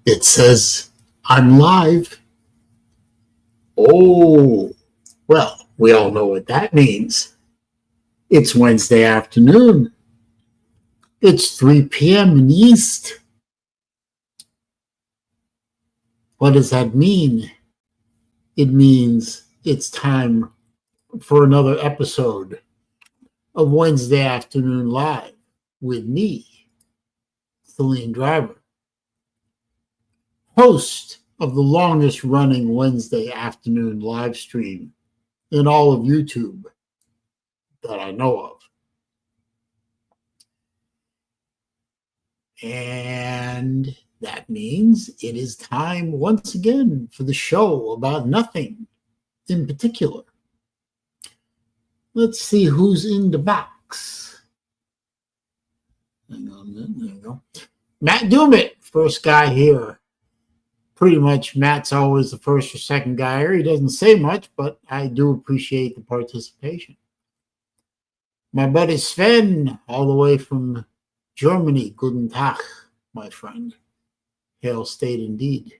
It says I'm live. Oh, well, we all know what that means. It's Wednesday afternoon. It's 3 p.m. in the East. What does that mean? It means it's time for another episode of Wednesday Afternoon Live with me, SaleenDriver, host of the longest running Wednesday afternoon live stream in all of YouTube that I know of. And that means it is time once again for the show about nothing in particular. Let's see who's in the box. Hang on, there you go. Matt Doomit, first guy here. Pretty much Matt's always the first or second guy here. He doesn't say much, but I do appreciate the participation. My buddy Sven, all the way from Germany. Guten Tag, my friend. Hail state indeed.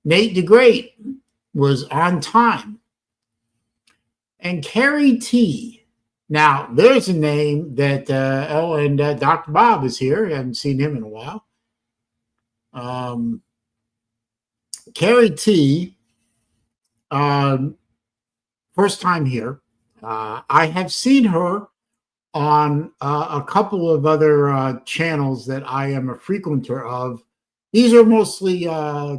Nate the Great was on time. And Carrie T. Now, there's a name that, Dr. Bob is here. I haven't seen him in a while. Carrie T., first time here. I have seen her on a couple of other channels that I am a frequenter of. These are mostly, I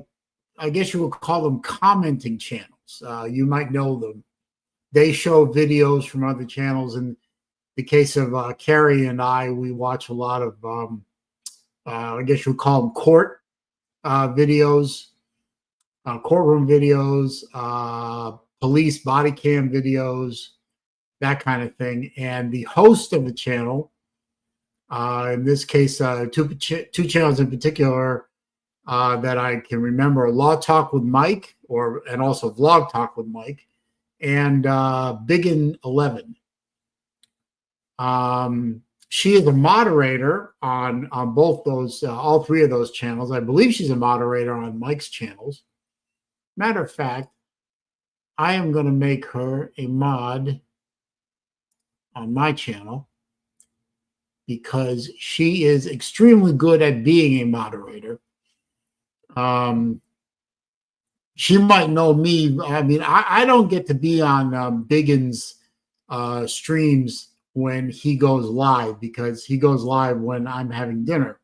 guess you would call them commenting channels. You might know them. They show videos from other channels. In the case of Carrie and I, we watch a lot of, I guess you would call them court videos, courtroom videos, police body cam videos, that kind of thing. And the host of the channel, in this case, two channels in particular that I can remember, Law Talk with Mike, and also Vlog Talk with Mike, and Biggin 11. She is a moderator on both those, all three of those channels. I believe she's a moderator on Mike's channels. Matter of fact, I am going to make her a mod on my channel because she is extremely good at being a moderator. She might know me. I mean, I don't get to be on Biggin's streams when he goes live because he goes live when I'm having dinner.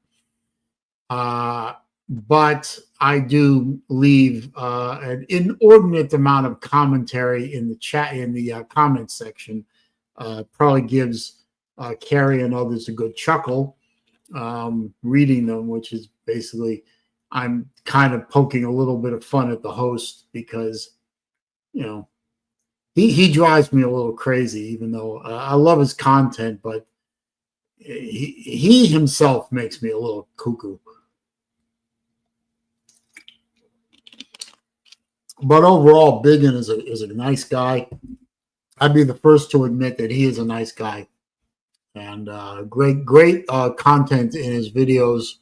But I do leave an inordinate amount of commentary in the chat, in the comments section. Probably gives Carrie and others a good chuckle reading them, which is basically I'm kind of poking a little bit of fun at the host because, you know, he drives me a little crazy, even though I love his content, but he himself makes me a little cuckoo. But overall, Biggin is a nice guy. I'd be the first to admit that he is a nice guy, and great content in his videos.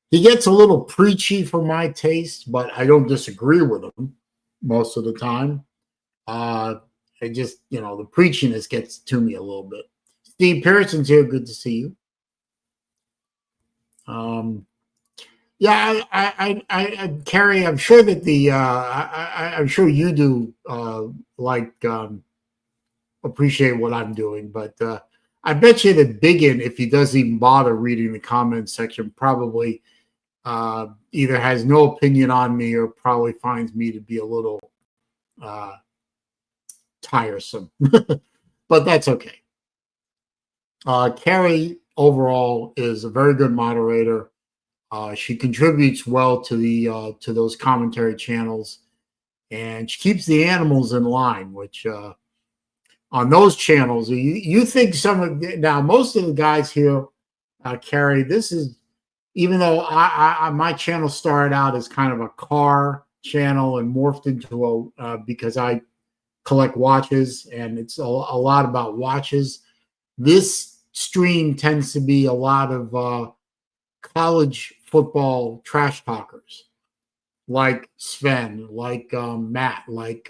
He gets a little preachy for my taste, but I don't disagree with him most of the time. I just, you know, the preachiness gets to me a little bit. Steve Pearson's here. Good to see you. Yeah, I Carrie, I'm sure that I'm sure you do appreciate what I'm doing, but I bet you that Biggin, if he doesn't even bother reading the comments section, probably either has no opinion on me or probably finds me to be a little tiresome, but that's okay. Carrie overall is a very good moderator. She contributes well to the to those commentary channels, and she keeps the animals in line. Which on those channels, you think some of now most of the guys here, Carrie. This is even though my channel started out as kind of a car channel and morphed into a because I collect watches and it's a lot about watches. This stream tends to be a lot of college football trash talkers like Sven, like Matt, like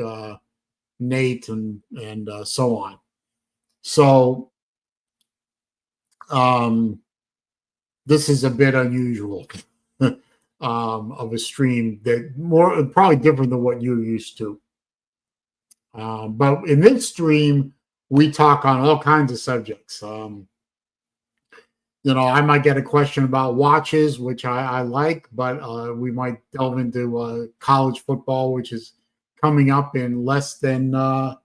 Nate, and so on. So this is a bit unusual of a stream, that more probably different than what you're used to. But in this stream, we talk on all kinds of subjects. I might get a question about watches, which I like, but we might delve into college football, which is coming up in less than 2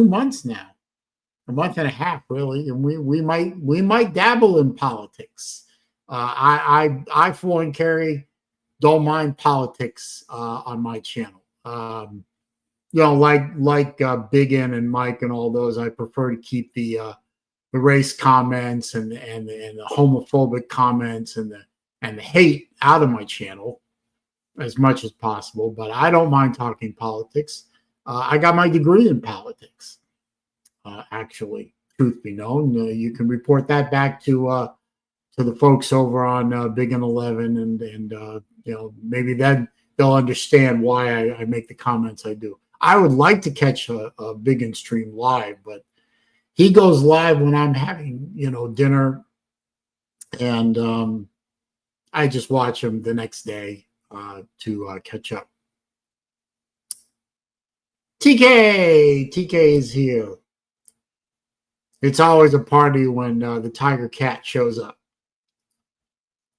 months now, a month and a half, really, and we might dabble in politics. I for one, Carrie, don't mind politics on my channel. Like Big N and Mike and all those, I prefer to keep the race comments and the homophobic comments and the hate out of my channel as much as possible. But I don't mind talking politics. I got my degree in politics. Actually, truth be known, you can report that back to the folks over on Big N 11, and maybe then they'll understand why I make the comments I do. I would like to catch a Big N stream live, but he goes live when I'm having, dinner, and I just watch him the next day to catch up. TK is here. It's always a party when the Tiger Cat shows up.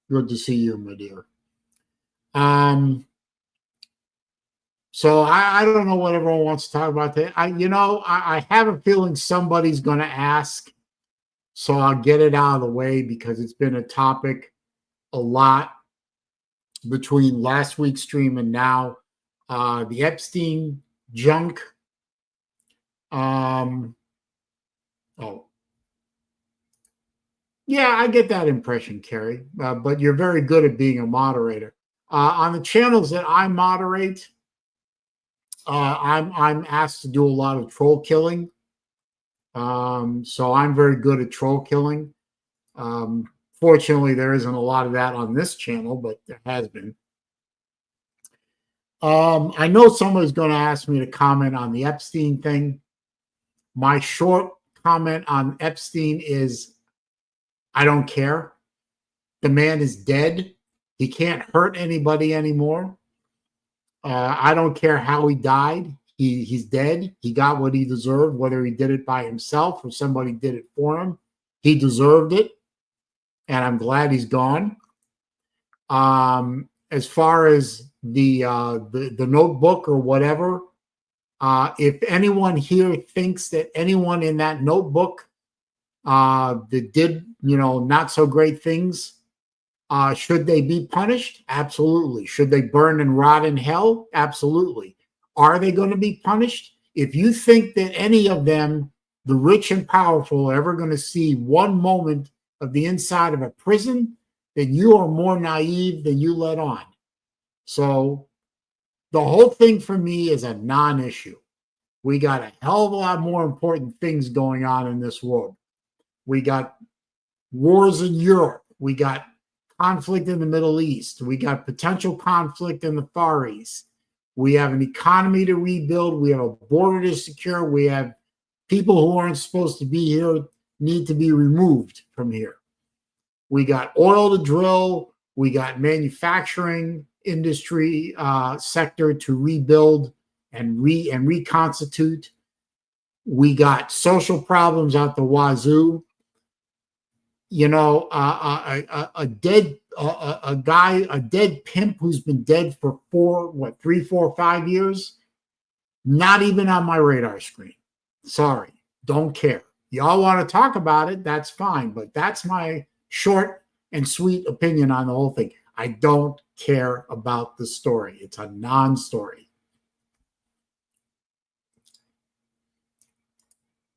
Good to see you, my dear. So I don't know what everyone wants to talk about today. I have a feeling somebody's going to ask, so I'll get it out of the way because it's been a topic a lot between last week's stream and now. The Epstein junk. Yeah, I get that impression, Carrie. But you're very good at being a moderator. On the channels that I moderate, I'm asked to do a lot of troll killing. So I'm very good at troll killing. Fortunately, there isn't a lot of that on this channel, but there has been. I know somebody's going to ask me to comment on the Epstein thing. My short comment on Epstein is, I don't care. The man is dead. He can't hurt anybody anymore. I don't care how he died. He's dead. He got what he deserved, whether he did it by himself or somebody did it for him. He deserved it, and I'm glad he's gone. As far as the notebook or whatever, if anyone here thinks that anyone in that notebook that did, not so great things, should they be punished? Absolutely. Should they burn and rot in hell? Absolutely. Are they going to be punished? If you think that any of them, the rich and powerful, are ever going to see one moment of the inside of a prison, then you are more naive than you let on. So the whole thing for me is a non-issue. We got a hell of a lot more important things going on in this world. We got wars in Europe. We got conflict in the Middle East. We got potential conflict in the Far East. We have an economy to rebuild. We have a border to secure. We have people who aren't supposed to be here need to be removed from here. We got oil to drill. We got manufacturing industry sector to rebuild and reconstitute. We got social problems out the wazoo. A dead pimp who's been dead for 3, 4, 5 years, not even on my radar screen. Sorry, don't care. Y'all want to talk about it, that's fine, but that's my short and sweet opinion on the whole thing. I don't care about the story. It's a non-story.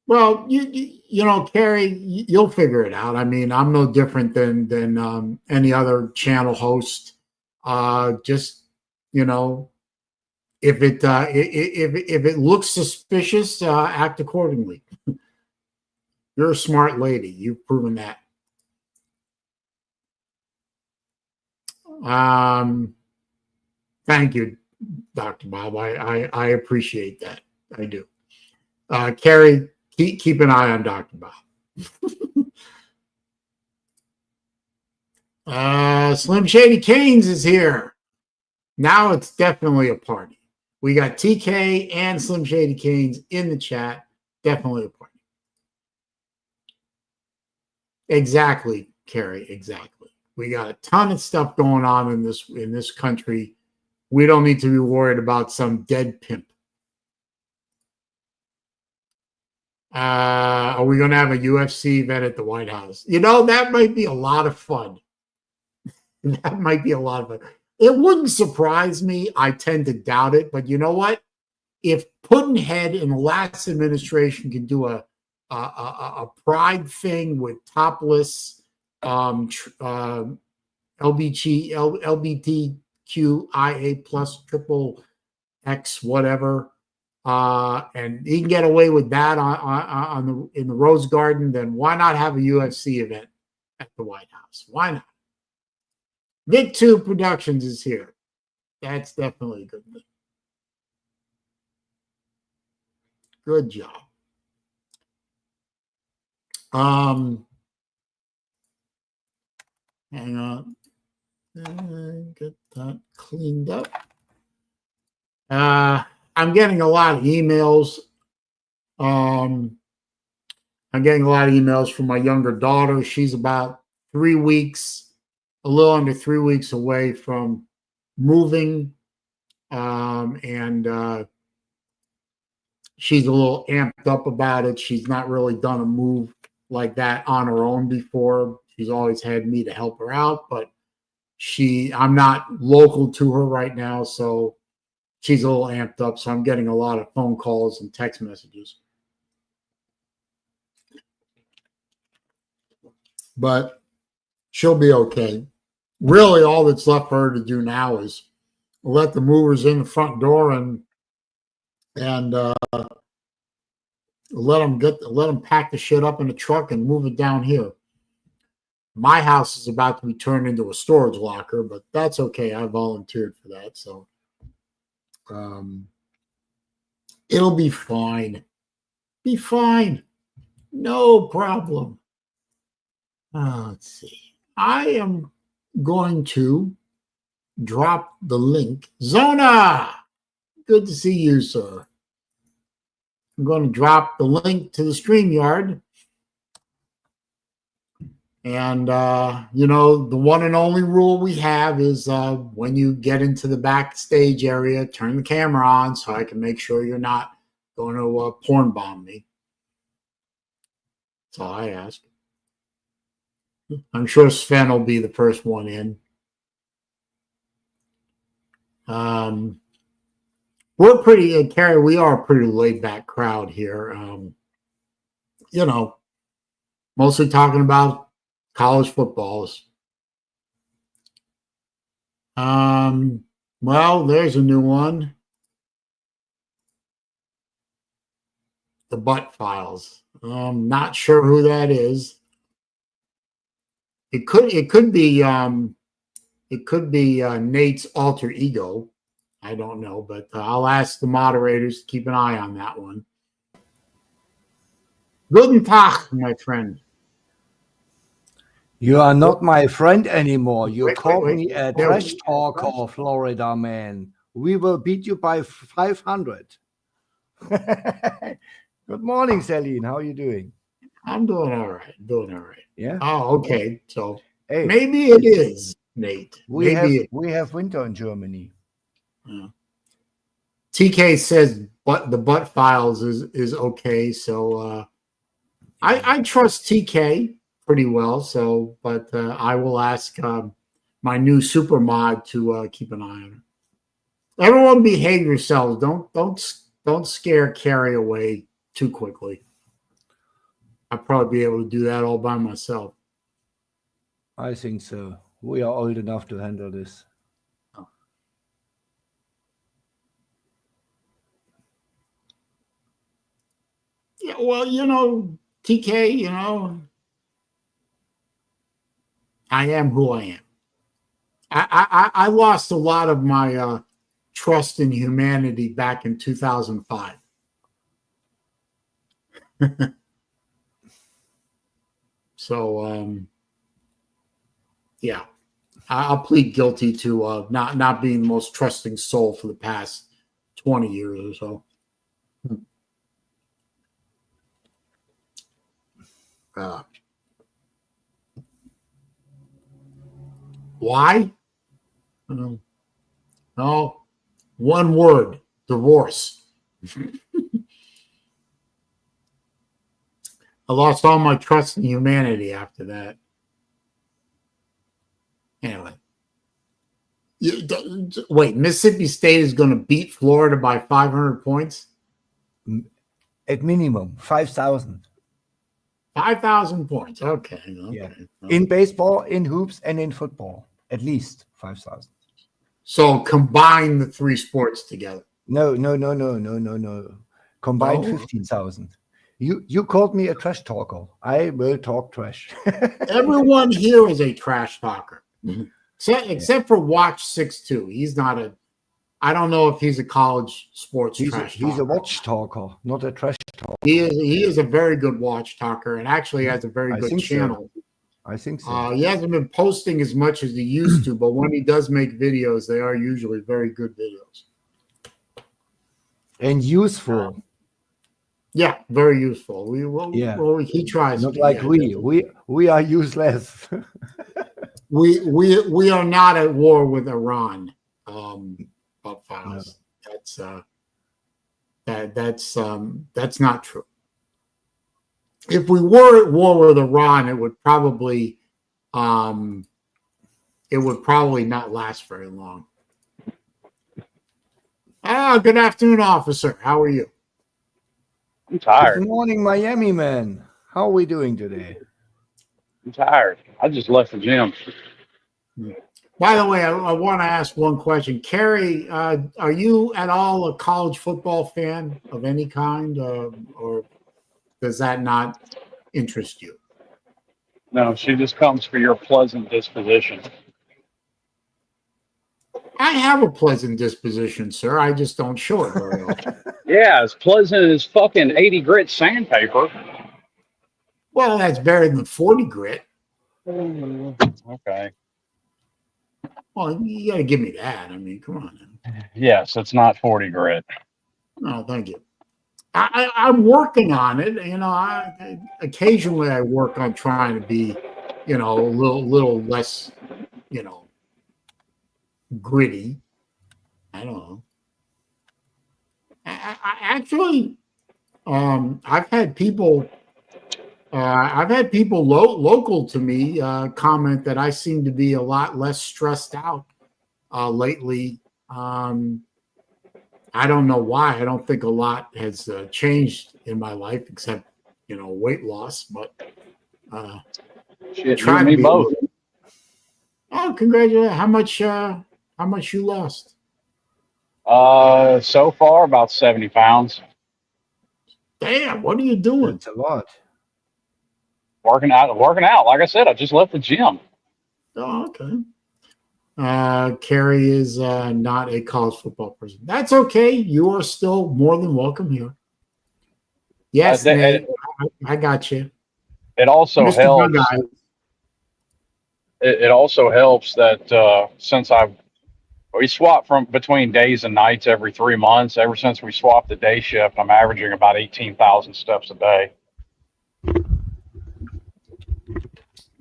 Well, Carrie, you'll figure it out. I mean, I'm no different than any other channel host. Just if it looks suspicious, act accordingly. You're a smart lady. You've proven that. Thank you, Dr. Bob. I appreciate that. I do. Carrie, keep an eye on Dr. Bob. Slim Shady Canes is here. Now it's definitely a party. We got TK and Slim Shady Canes in the chat. Definitely a party. Exactly, Carrie. Exactly. We got a ton of stuff going on in this country. We don't need to be worried about some dead pimp. Are we going to have a UFC event at the White House? You know, that might be a lot of fun. That might be a lot of fun. It wouldn't surprise me. I tend to doubt it. But you know what? If Puddinhead in the last administration can do a pride thing with topless LGBTQIA plus triple X whatever, and he can get away with that in the Rose Garden, then why not have a UFC event at the White House? Why not? Vic2 Productions is here. That's definitely a good thing. Good job. Hang on. Get that cleaned up. I'm getting a lot of emails. I'm getting a lot of emails from my younger daughter. She's about 3 weeks, a little under 3 weeks away from moving. And she's a little amped up about it. She's not really done a move like that on her own before. She's always had me to help her out, but I'm not local to her right now, so she's a little amped up. So I'm getting a lot of phone calls and text messages. But she'll be okay. Really, all that's left for her to do now is let the movers in the front door and let them pack the shit up in the truck and move it down here. My house is about to be turned into a storage locker, but that's okay. I volunteered for that, so it'll be fine. Be fine. No problem. Let's see. I am going to drop the link. Zona! Good to see you, sir. I'm going to drop the link to the StreamYard. And, you know, the one and only rule we have is when you get into the backstage area, turn the camera on so I can make sure you're not going to porn bomb me. That's all I ask. I'm sure Sven will be the first one in. We're pretty, Carrie, we are a pretty laid back crowd here. You know, mostly talking about college footballs. Well, there's a new one. The Butt Files. I'm not sure who that is. It could be Nate's alter ego. I don't know, but I'll ask the moderators to keep an eye on that one. Guten Tag, my friend. You are not my friend anymore. You called me a trash talker, Florida man. We will beat you by 500. Good morning, Saleen. How are you doing? I'm doing all right. Yeah. Oh, okay. So maybe it is, Nate. We have winter in Germany. TK says the Butt Files is okay. So I trust TK pretty well. So, but I will ask my new super mod to keep an eye on it. Everyone, behave yourselves. Don't scare Carrie away too quickly. I'll probably be able to do that all by myself. I think so. We are old enough to handle this. Oh. Yeah, well, you know, TK, you know, I am who I am. I lost a lot of my trust in humanity back in 2005. So, yeah, I'll plead guilty to not being the most trusting soul for the past 20 years or so. Why? No, one word: divorce. I lost all my trust in humanity after that. Anyway, wait, Mississippi State is going to beat Florida by 500 points? At minimum, 5,000. 5,000 points. Okay. Yeah. In baseball, in hoops, and in football, at least 5,000. So combine the three sports together. No. Combined 15,000. You called me a trash talker. I will talk trash. Everyone here is a trash talker, except for Watch 6'2". He's not a. I don't know if he's a college sports trash talker. He's a watch talker, not a trash talker. He is a very good watch talker, and actually has a very good channel. So. I think so. He hasn't been posting as much as he used to, but when he does make videos, they are usually very good videos. And useful. Yeah, very useful. He tries. Not like we are useless. we are not at war with Iran. About files. No. That's not true. If we were at war with Iran, it would probably not last very long. Good afternoon, officer. How are you? I'm tired. Good morning, Miami man. How are we doing today? I'm tired. I just left the gym. By the way, I want to ask one question. Carrie, are you at all a college football fan of any kind, or does that not interest you? No, she just comes for your pleasant disposition. I have a pleasant disposition, sir. I just don't show it very often. Yeah, as pleasant as fucking 80 grit sandpaper. Well, that's better than 40 grit. Okay. Well, you got to give me that. I mean, come on. Yes, it's not 40 grit. No, thank you. I'm working on it. You know, occasionally I work on trying to be, a little less, gritty. I don't know. I actually, I've had people local to me comment that I seem to be a lot less stressed out lately. I don't know why. I don't think a lot has changed in my life except, weight loss. But shit, you and me both. Oh, congratulations! How much you lost? So far about 70 pounds. Damn, what are you doing? It's a lot. Working out. Like I said, I just left the gym. Oh, okay. Carrie is not a college football person. That's okay. You are still more than welcome here. Yes, Nate, I got you. It also helps. It also helps that since we swap from between days and nights every 3 months. Ever since we swapped the day shift, I'm averaging about 18,000 steps a day.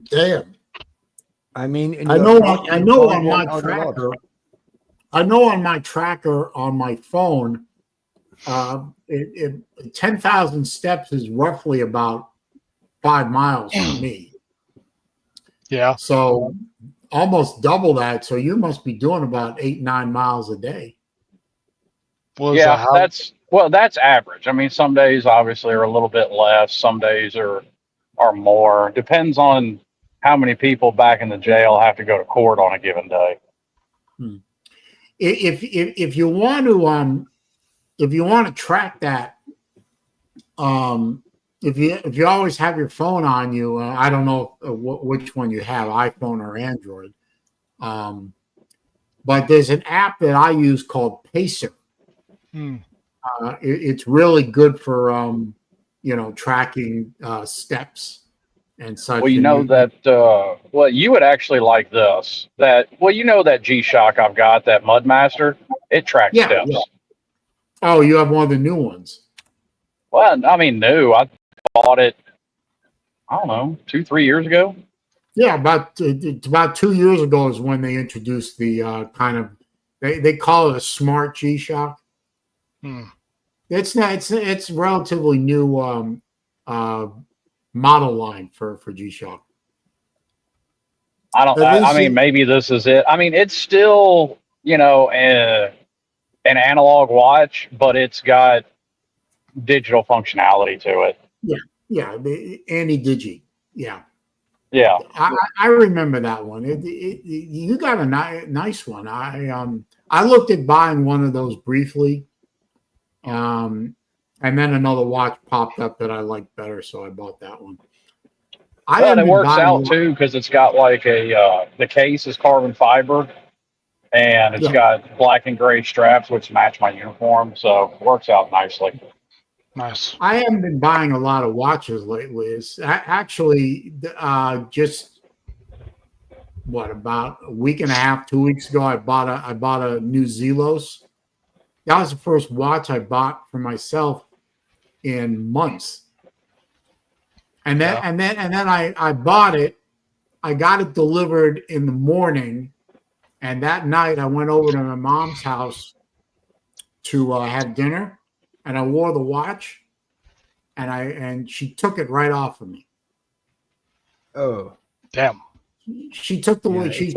Damn. I mean, I know on my tracker on my phone, 10,000 steps is roughly about 5 miles for me. Yeah. So almost double that. So you must be doing about 8-9 miles a day. Yeah, that's average. I mean, some days obviously are a little bit less. Some days are more. Depends on how many people back in the jail have to go to court on a given day. If you want to track that, if you always have your phone on you, I don't know which one you have, iPhone or Android. but there's an app that I use called Pacer. It's really good for tracking steps and such. Well, you know that. Well, you would actually like this. You know that G-Shock I've got, that Mudmaster. It tracks steps. Yeah. Oh, you have one of the new ones. Well, I mean, new. I bought it. I don't know, 2-3 years ago. Yeah, about 2 years ago is when they introduced the kind of they call it a smart G-Shock. It's relatively new model line for G-Shock. I mean, maybe this is it. I mean, it's still an analog watch, but it's got digital functionality to it. Yeah, the anti-digi. Yeah. I remember that one. You got a nice one. I looked at buying one of those briefly, and then another watch popped up that I liked better, so I bought that one. It works out too because it's got like the case is carbon fiber, and it's got black and gray straps which match my uniform, so it works out nicely. Nice. I haven't been buying a lot of watches lately. It's actually just about a week and a half, 2 weeks ago, I bought a new Zelos. That was the first watch I bought for myself in months. And then I bought it. I got it delivered in the morning, and that night I went over to my mom's house to have dinner. And I wore the watch, and she took it right off of me. Oh, damn! She took the watch. She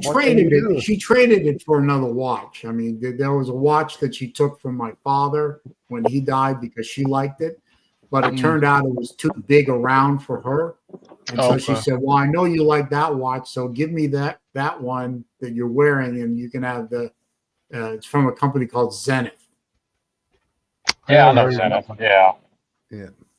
traded it. She traded it for another watch. I mean, there was a watch that she took from my father when he died because she liked it, but it turned out it was too big around for her, and so she said, "Well, I know you like that watch, so give me that one that you're wearing, and you can have the." It's from a company called Zenith. Yeah, I know Zenith. Yeah.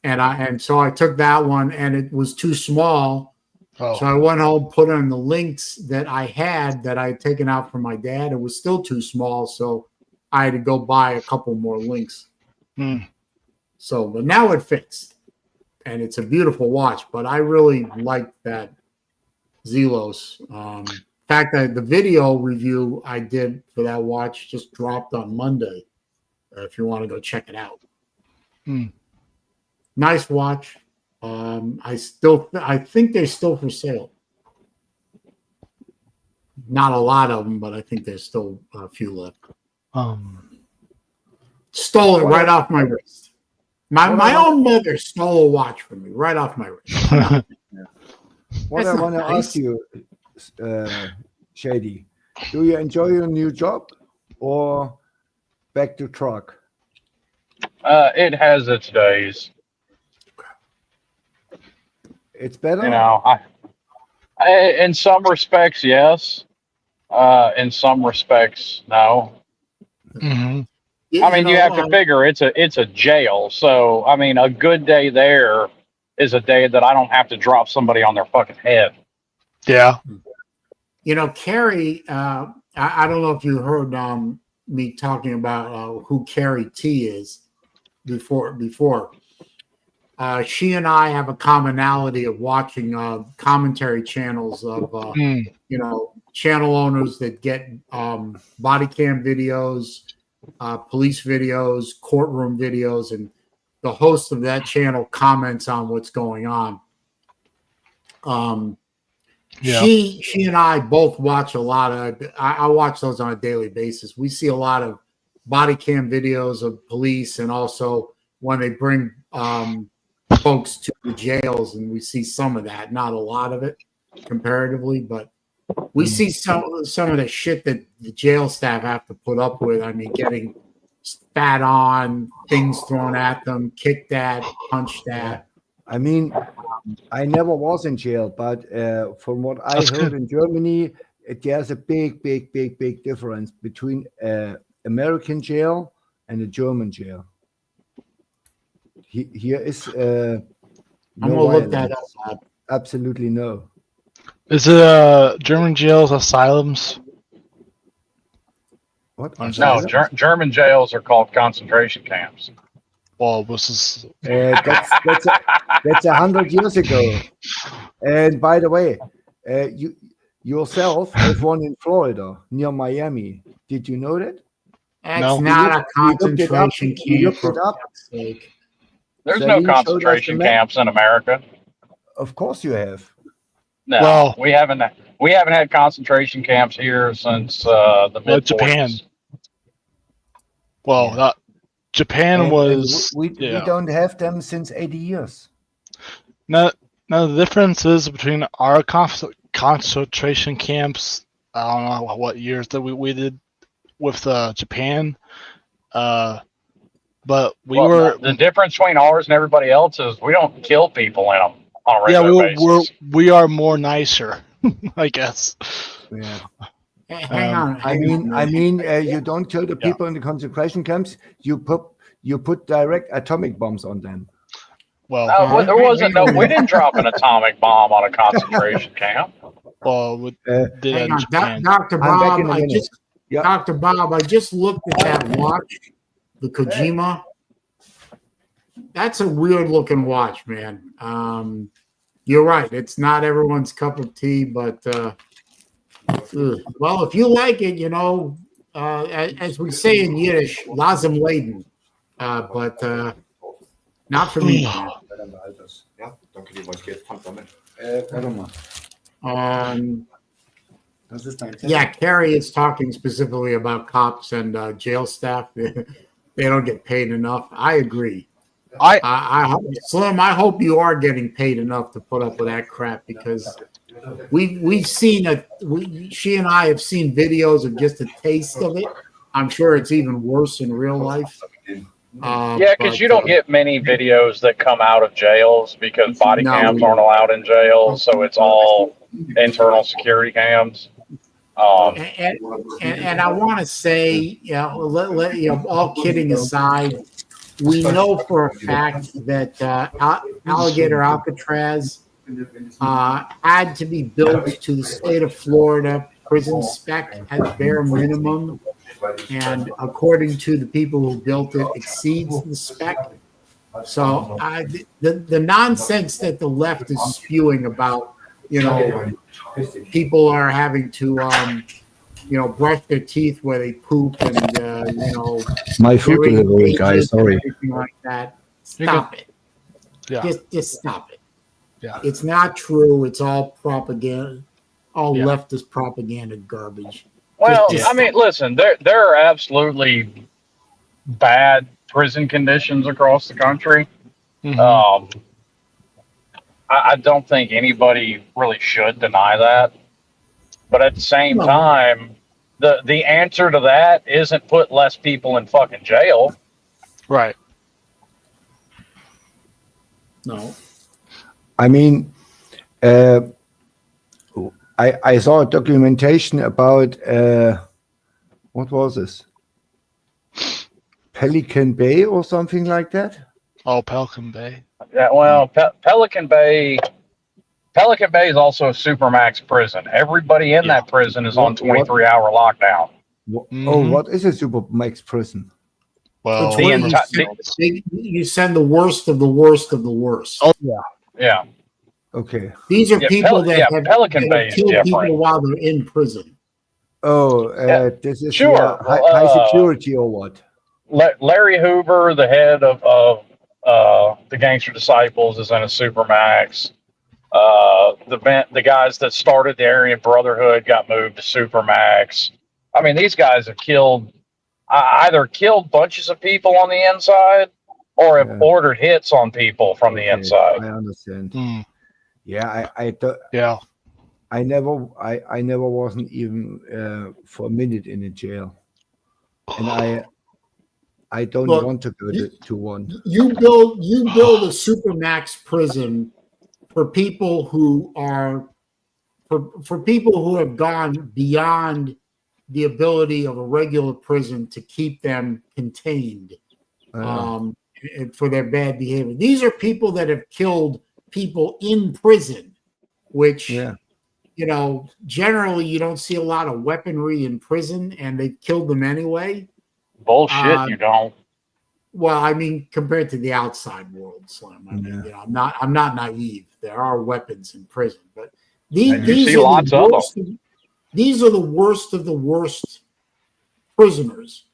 And so I took that one, and it was too small. So I went home, put on the links that I had taken out from my dad. It was still too small, so I had to go buy a couple more links. So, but now it fits, and it's a beautiful watch. But I really like that Zelos. In fact, the video review I did for that watch just dropped on Monday. If you want to go check it out. Nice watch. I think they're still for sale. Not a lot of them, but I think there's still a few left. Stole it right off my wrist. My own mother stole a watch from me right off my wrist. What I want to ask you, Shady, do you enjoy your new job or back to truck? It has its days. It's better. In some respects, yes. In some respects, no. Mm-hmm. I mean, you have to figure it's a jail. So, I mean, a good day there is a day that I don't have to drop somebody on their fucking head. Yeah. Carrie, I don't know if you heard me talking about who Carrie T is before. She and I have a commonality of watching commentary channels of channel owners that get body cam videos, police videos, courtroom videos, and the host of that channel comments on what's going on. She and I both watch a lot of. I watch those on a daily basis. We see a lot of body cam videos of police, and also when they bring folks to the jails, and we see some of that. Not a lot of it, comparatively, but we see some of the shit that the jail staff have to put up with. I mean, getting spat on, things thrown at them, kicked at, punched at. I mean, I never was in jail, but from what I heard in Germany, there's a big difference between American jail and a German jail. Here is I'm gonna look that up. Absolutely no. Is it German jails asylums? What? No, German jails are called concentration camps. Well, this is That's 100 years ago. And by the way, you yourself have one in Florida near Miami. Did you know that? That's No. not a We looked it up. concentration We camp, looked for it up. fuck's sake. There's Saleen no showed us the concentration map. camps in America. Of course you have. No, Well- we haven't had concentration camps here since the mid Japan. 40s. Well, Yeah. Japan And was. we don't have them since 80 years. Now the difference is between our concentration camps. I don't know what years that we did with Japan, but the difference between ours and everybody else is we don't kill people in them on a regular basis. we are more nicer, I guess. Yeah. Hang on. I mean, you don't kill the people in the concentration camps. You put direct atomic bombs on them. Well, there wasn't we didn't drop an atomic bomb on a concentration camp. Well, we did hang in on, Japan. Dr. I'm back Bob. in a minute. Yeah. Dr. Bob, I just looked at that watch, the Kojima. That's a weird looking watch, man. You're right. It's not everyone's cup of tea, but well, if you like it, as we say in Yiddish, lazim laden. But not for me. Yeah, Carrie is talking specifically about cops and jail staff. They don't get paid enough. I agree. Slim, I hope you are getting paid enough to put up with that crap, because we've seen she and I have seen videos of just a taste of it. I'm sure it's even worse in real life. Because you don't get many videos that come out of jails because body cams aren't allowed in jails, so it's all internal security cams. And I want to say, all kidding aside, we know for a fact that Alligator Alcatraz had to be built to the state of Florida prison spec at bare minimum, and according to the people who built it, exceeds the spec. So the nonsense that the left is spewing about, people are having to brush their teeth where they poop, and my food delivery, guys. Sorry, everything like that. Stop it. Yeah. Just stop it. Yeah. It's not true. It's all propaganda, leftist propaganda garbage. Well, I mean, listen, there are absolutely bad prison conditions across the country. Mm-hmm. I don't think anybody really should deny that. But at the same time, the answer to that isn't put less people in fucking jail. Right. No. I mean, I saw a documentation about what was this? Pelican Bay or something like that. Oh, Pelican Bay. Yeah, well, Pelican Bay is also a supermax prison. Everybody in that prison is on 23-hour lockdown. Oh, what is a supermax prison? Well, you send the worst of the worst of the worst. Oh yeah. Yeah. Okay. These are people that have killed people while they're in prison. Oh, this is sure. High security or what? Larry Hoover, the head of the Gangster Disciples, is in a supermax. The guys that started the Aryan Brotherhood got moved to supermax. I mean, these guys have either killed bunches of people on the inside or have ordered hits on people from the inside. I understand. Yeah, I never wasn't even for a minute in a jail, and I don't want to go to one. You build a supermax prison for people who are for people who have gone beyond the ability of a regular prison to keep them contained, for their bad behavior. These are people that have killed people in prison, which generally you don't see a lot of weaponry in prison, and they've killed them anyway. Bullshit, you don't. Well, I mean, compared to the outside world, Slim. I mean, I'm not naive. There are weapons in prison, but these are lots the of worst. them. These are the worst of the worst prisoners.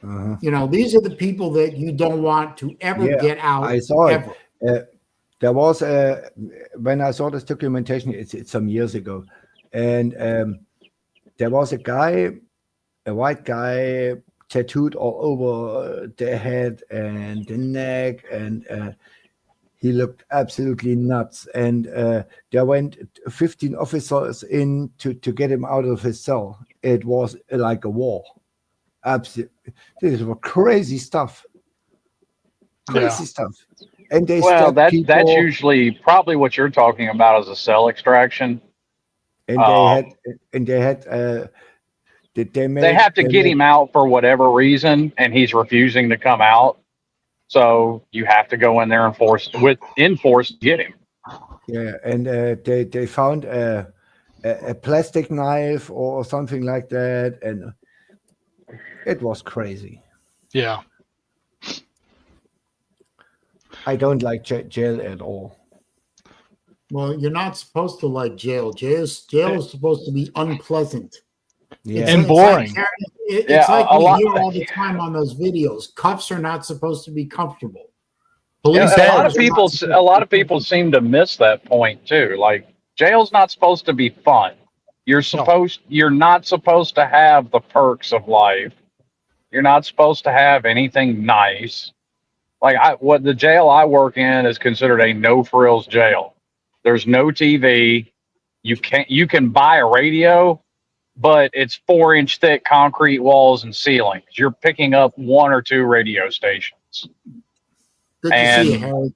These are the people that you don't want to ever get out. I saw ever. it. There was when I saw this documentation, it's some years ago, and there was a white guy, tattooed all over the head and the neck, and he looked absolutely nuts. And there went 15 officers in to get him out of his cell. It was like a war. Absolutely, this was crazy stuff. Crazy stuff. And they that's usually probably what you're talking about as a cell extraction. And they have to get him out for whatever reason, and he's refusing to come out. So you have to go in there and force to get him. Yeah, and they found a plastic knife or something like that, and it was crazy. Yeah. I don't like jail at all. Well, you're not supposed to like jail. Jail is supposed to be unpleasant. Yeah. And boring. It's like we hear all the time on those videos. Cuffs are not supposed to be comfortable. A lot of people seem to miss that point too. Like, jail's not supposed to be fun. You're not supposed to have the perks of life. You're not supposed to have anything nice. Like what the jail I work in is considered a no frills jail. There's no TV. You can buy a radio, but it's 4-inch thick concrete walls and ceilings. You're picking up 1 or 2 radio stations. Good to see you, Harry.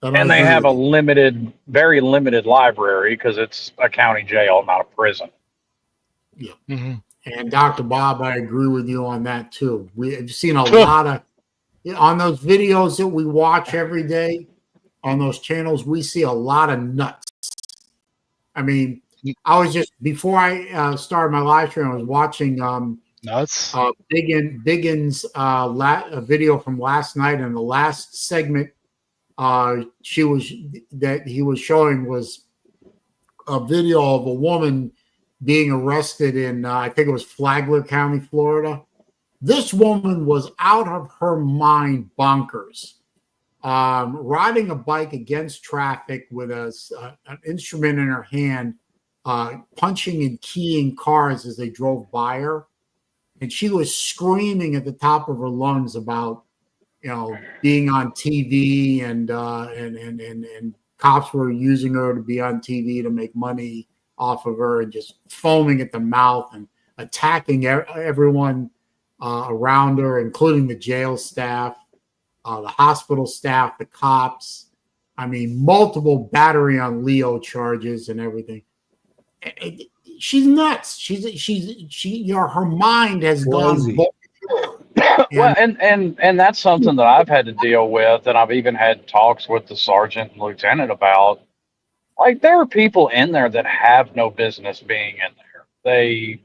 And they have a very limited library because it's a county jail, not a prison. Yeah. Mm-hmm. And Dr. Bob, I agree with you on that too. We've seen a lot of, on those videos that we watch every day on those channels, we see a lot of nuts. I mean, I was just, before I started my live stream, I was watching nuts. Biggins' video from last night, and the last segment he was showing was a video of a woman being arrested in I think it was Flagler County, Florida. This woman was out of her mind bonkers, riding a bike against traffic with an instrument in her hand, punching and keying cars as they drove by her. And she was screaming at the top of her lungs about, being on TV and cops were using her to be on TV to make money off of her, and just foaming at the mouth and attacking everyone around her, including the jail staff, the hospital staff, the cops. I mean, multiple battery on Leo charges and everything. She's nuts. Her mind has gone. Well, and that's something that I've had to deal with, and I've even had talks with the sergeant and lieutenant about. Like, there are people in there that have no business being in there. They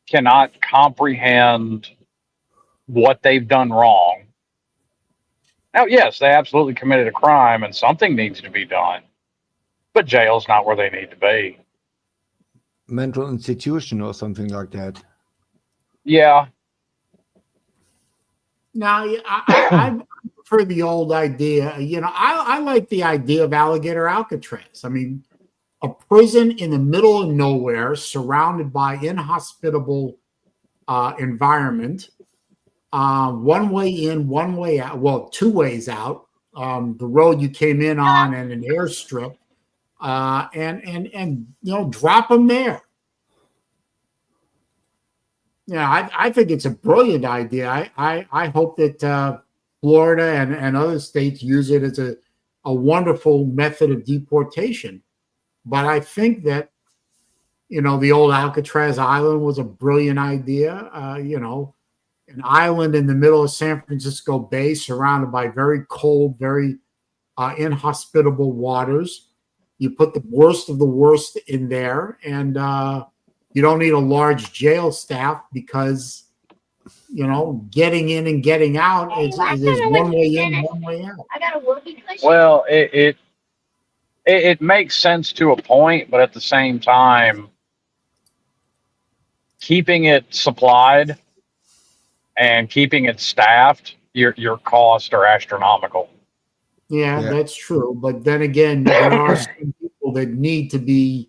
cannot comprehend what they've done wrong. Now, yes, they absolutely committed a crime and something needs to be done, but jail's not where they need to be. Mental institution or something like that. Yeah. Now, I prefer the old idea. I like the idea of Alligator Alcatraz. I mean, a prison in the middle of nowhere, surrounded by inhospitable environment. One way in, one way out. Well, 2 ways out. The road you came in on and an airstrip, and drop them there. Yeah, I think it's a brilliant idea. I hope that Florida and other states use it as a wonderful method of deportation. But I think that, the old Alcatraz Island was a brilliant idea. An island in the middle of San Francisco Bay, surrounded by very cold, very inhospitable waters. You put the worst of the worst in there, and you don't need a large jail staff because, getting in and getting out is one way in, one way out. Well, it makes sense to a point, but at the same time, keeping it supplied and keeping it staffed, your costs are astronomical. Yeah, that's true. But then again, there are some people that need to be,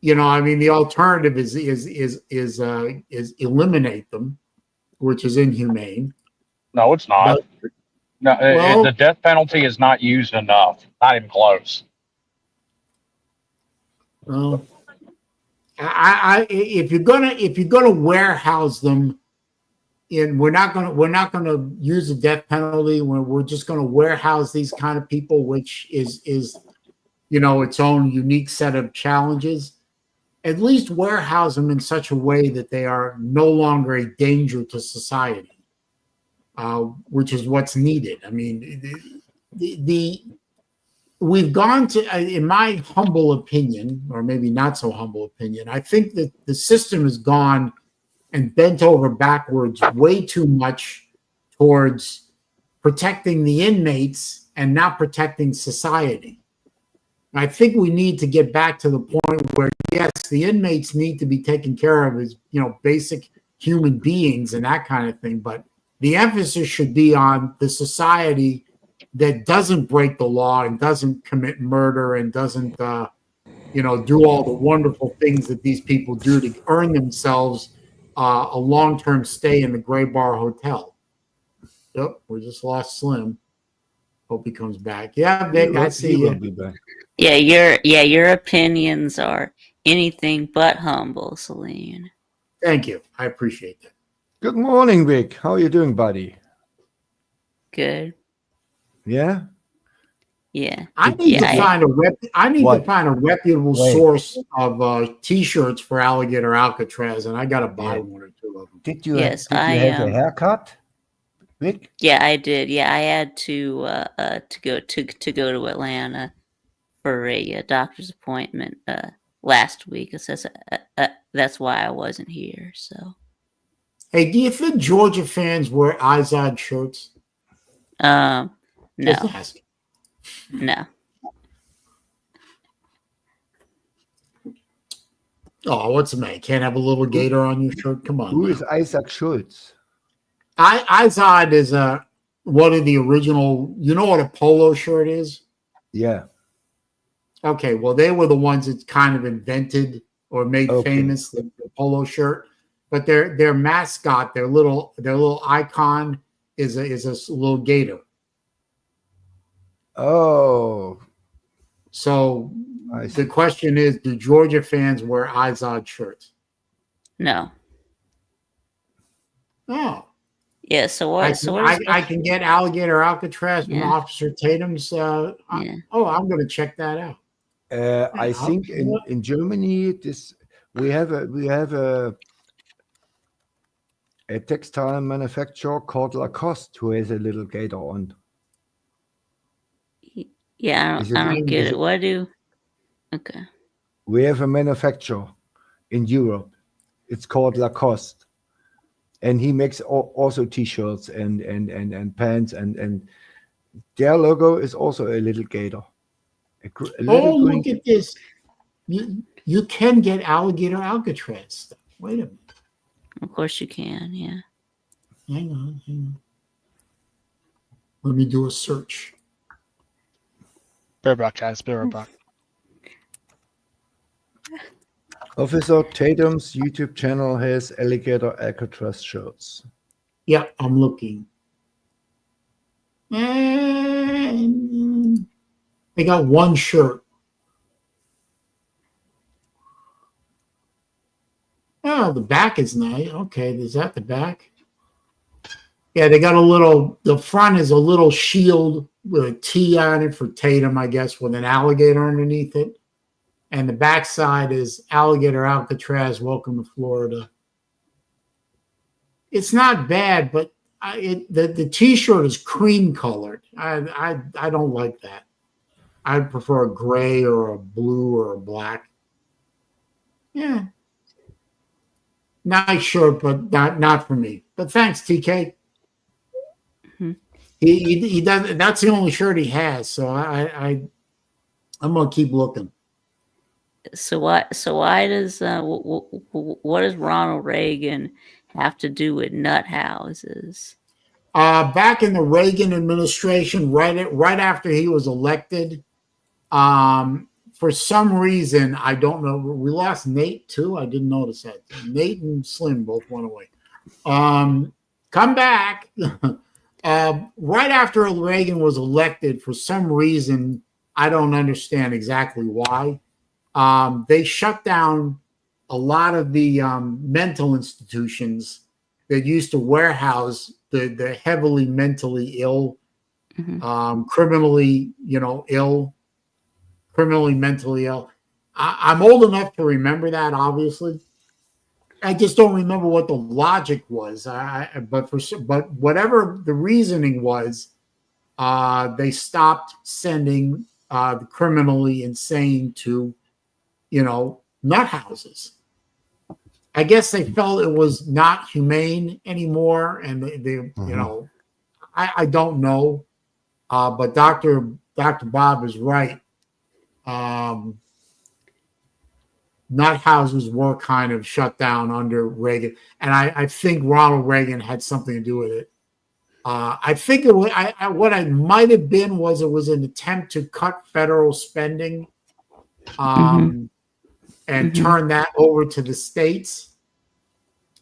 the alternative is eliminate them, which is inhumane. No, it's not. But, no, the death penalty is not used enough. Not even close. Well, if you're gonna warehouse them, we're not gonna use the death penalty. We're just gonna warehouse these kind of people, which is its own unique set of challenges. At least warehouse them in such a way that they are no longer a danger to society, which is what's needed. I mean, we've gone to, in my humble opinion, or maybe not so humble opinion, I think that the system has gone and bent over backwards way too much towards protecting the inmates and not protecting society. And I think we need to get back to the point where, yes, the inmates need to be taken care of as, basic human beings and that kind of thing. But the emphasis should be on the society that doesn't break the law and doesn't commit murder and doesn't, do all the wonderful things that these people do to earn themselves a long-term stay in the Gray Bar Hotel. Yep, we just lost Slim. Hope he comes back. Yeah, Vic, I see you. Be back. Your opinions are anything but humble, Saleen. Thank you. I appreciate that. Good morning, Vic. How are you doing, buddy? Good. Yeah? Yeah. I need to find a reputable source of T-shirts for Alligator Alcatraz, and I got to buy one or two of them. Did you Yes, have a haircut, Vic? Yeah, I did. Yeah, I had to go to Atlanta for a doctor's appointment last week. That's why I wasn't here. So. Hey, do you think Georgia fans wear Izod shirts? No. Just asking. No. Oh, what's the matter? Can't have a little gator on your shirt? Come on. Who is Isaac Schultz? Izod is one of the original. You know what a polo shirt is? Yeah. Okay, well, they were the ones that kind of invented or made famous the polo shirt. But their mascot, their little icon is a little gator. Oh. So the question is, do Georgia fans wear Izod shirts? No. Oh. Yeah, so what? I can get Alligator Alcatraz from Officer Tatum's. I'm going to check that out. I think in Germany we have a textile manufacturer called Lacoste who has a little gator on. Yeah, I don't get it. What do? Okay. We have a manufacturer in Europe. It's called Lacoste, and he makes also T-shirts and pants, and their logo is also a little gator. Look at this! You can get Alligator Alcatraz stuff. Wait a minute. Of course you can. Yeah. Hang on. Let me do a search. Bear back, guys. Bear back. Officer Tatum's YouTube channel has Alligator Alcatraz shirts. Yeah, I'm looking. And they got one shirt. Oh, the back is nice. Okay, is that the back? Yeah, they got the front is a little shield with a T on it for Tatum, I guess, with an alligator underneath it. And the back side is Alligator Alcatraz, welcome to Florida. It's not bad, but the T-shirt is cream colored. I don't like that. I'd prefer a gray or a blue or a black. Yeah. Nice shirt, but not for me. But thanks, TK. Mm-hmm. He does. That's the only shirt he has. So I'm gonna keep looking. So why does what does Ronald Reagan have to do with nut houses? Back in the Reagan administration, right after he was elected, for some reason, I don't know, we lost Nate too. I didn't notice that. Nate and Slim both went away. Come back. Right after Reagan was elected, for some reason, I don't understand exactly why, they shut down a lot of the mental institutions that used to warehouse the heavily mentally ill, criminally mentally ill. I'm old enough to remember that, obviously. I just don't remember what the logic was. But whatever the reasoning was, they stopped sending the criminally insane to, nut houses. I guess they felt it was not humane anymore, and they I don't know, but Dr. Bob is right. Nut houses were kind of shut down under Reagan, and I think Ronald Reagan had something to do with it. I think what I might have been was it was an attempt to cut federal spending, and turn that over to the states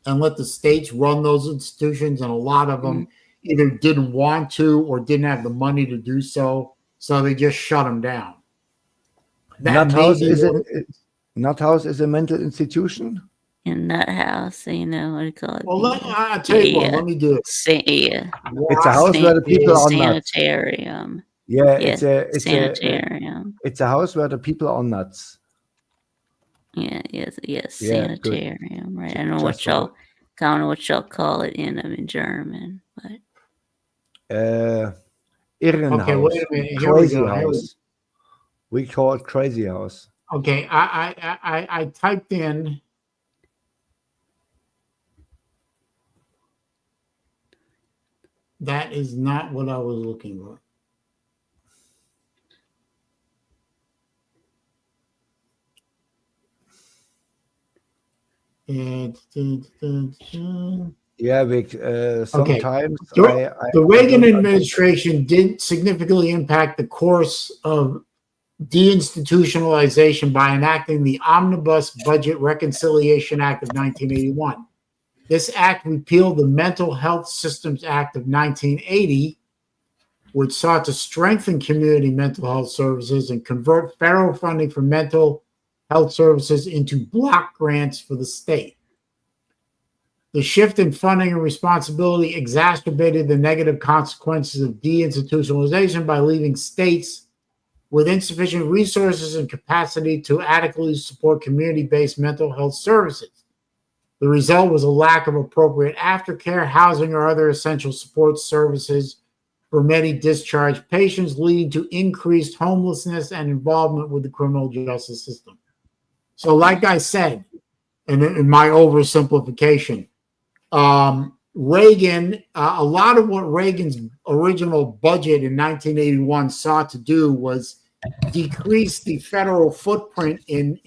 and let the states run those institutions, and a lot of them either didn't want to or didn't have the money to do so, so they just shut them down. Nut house is a mental institution? In nut house, what do you call it? Well, I'll tell you what, let me do it. It's a house where the people are nuts. Sanitarium. Yeah, it's a sanitarium. It's a house where the people are nuts. Yeah, yes, sanitarium. Right. I don't know what y'all call it in German, but Irrenhaus. Okay, wait a minute. Here Crazy we go. house. We call it crazy house. Okay, I typed in. That is not what I was looking for. Yeah, Vic, sometimes the Reagan administration did significantly impact the course of deinstitutionalization by enacting the Omnibus Budget Reconciliation Act of 1981. This act repealed the Mental Health Systems Act of 1980, which sought to strengthen community mental health services and convert federal funding for mental health services into block grants for the state. The shift in funding and responsibility exacerbated the negative consequences of deinstitutionalization by leaving states with insufficient resources and capacity to adequately support community-based mental health services. The result was a lack of appropriate aftercare, housing, or other essential support services for many discharged patients, leading to increased homelessness and involvement with the criminal justice system. So, like I said, in my oversimplification, Reagan, a lot of what Reagan's original budget in 1981 sought to do was decrease the federal footprint in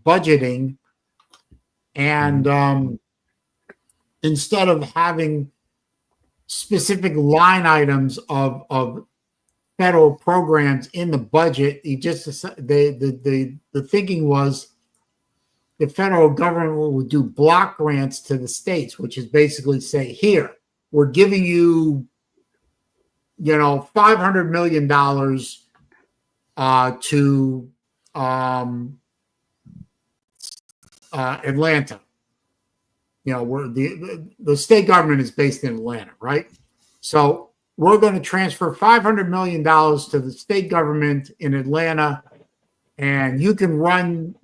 budgeting, and instead of having specific line items of federal programs in the budget, he just the thinking was the federal government would do block grants to the states, which is basically say, here, we're giving you, $500 million to Atlanta. Where the state government is based in Atlanta, right? So we're going to transfer $500 million to the state government in Atlanta, and you can run,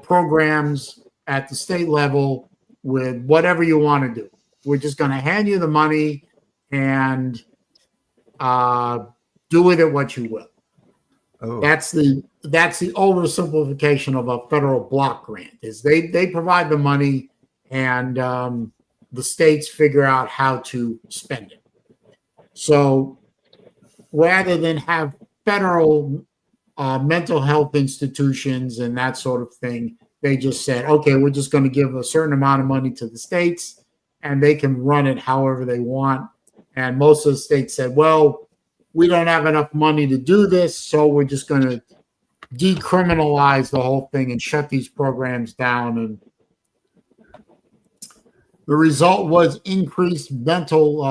programs at the state level with whatever you want to do. We're just going to hand you the money, and Do with it what you will. Oh. That's the oversimplification of a federal block grant. Is they provide the money, and the states figure out how to spend it. So rather than have federal mental health institutions and that sort of thing, they just said, okay, we're just going to give a certain amount of money to the states, and they can run it however they want. And most of the states said, well, we don't have enough money to do this, so we're just going to decriminalize the whole thing and shut these programs down. And the result was increased mental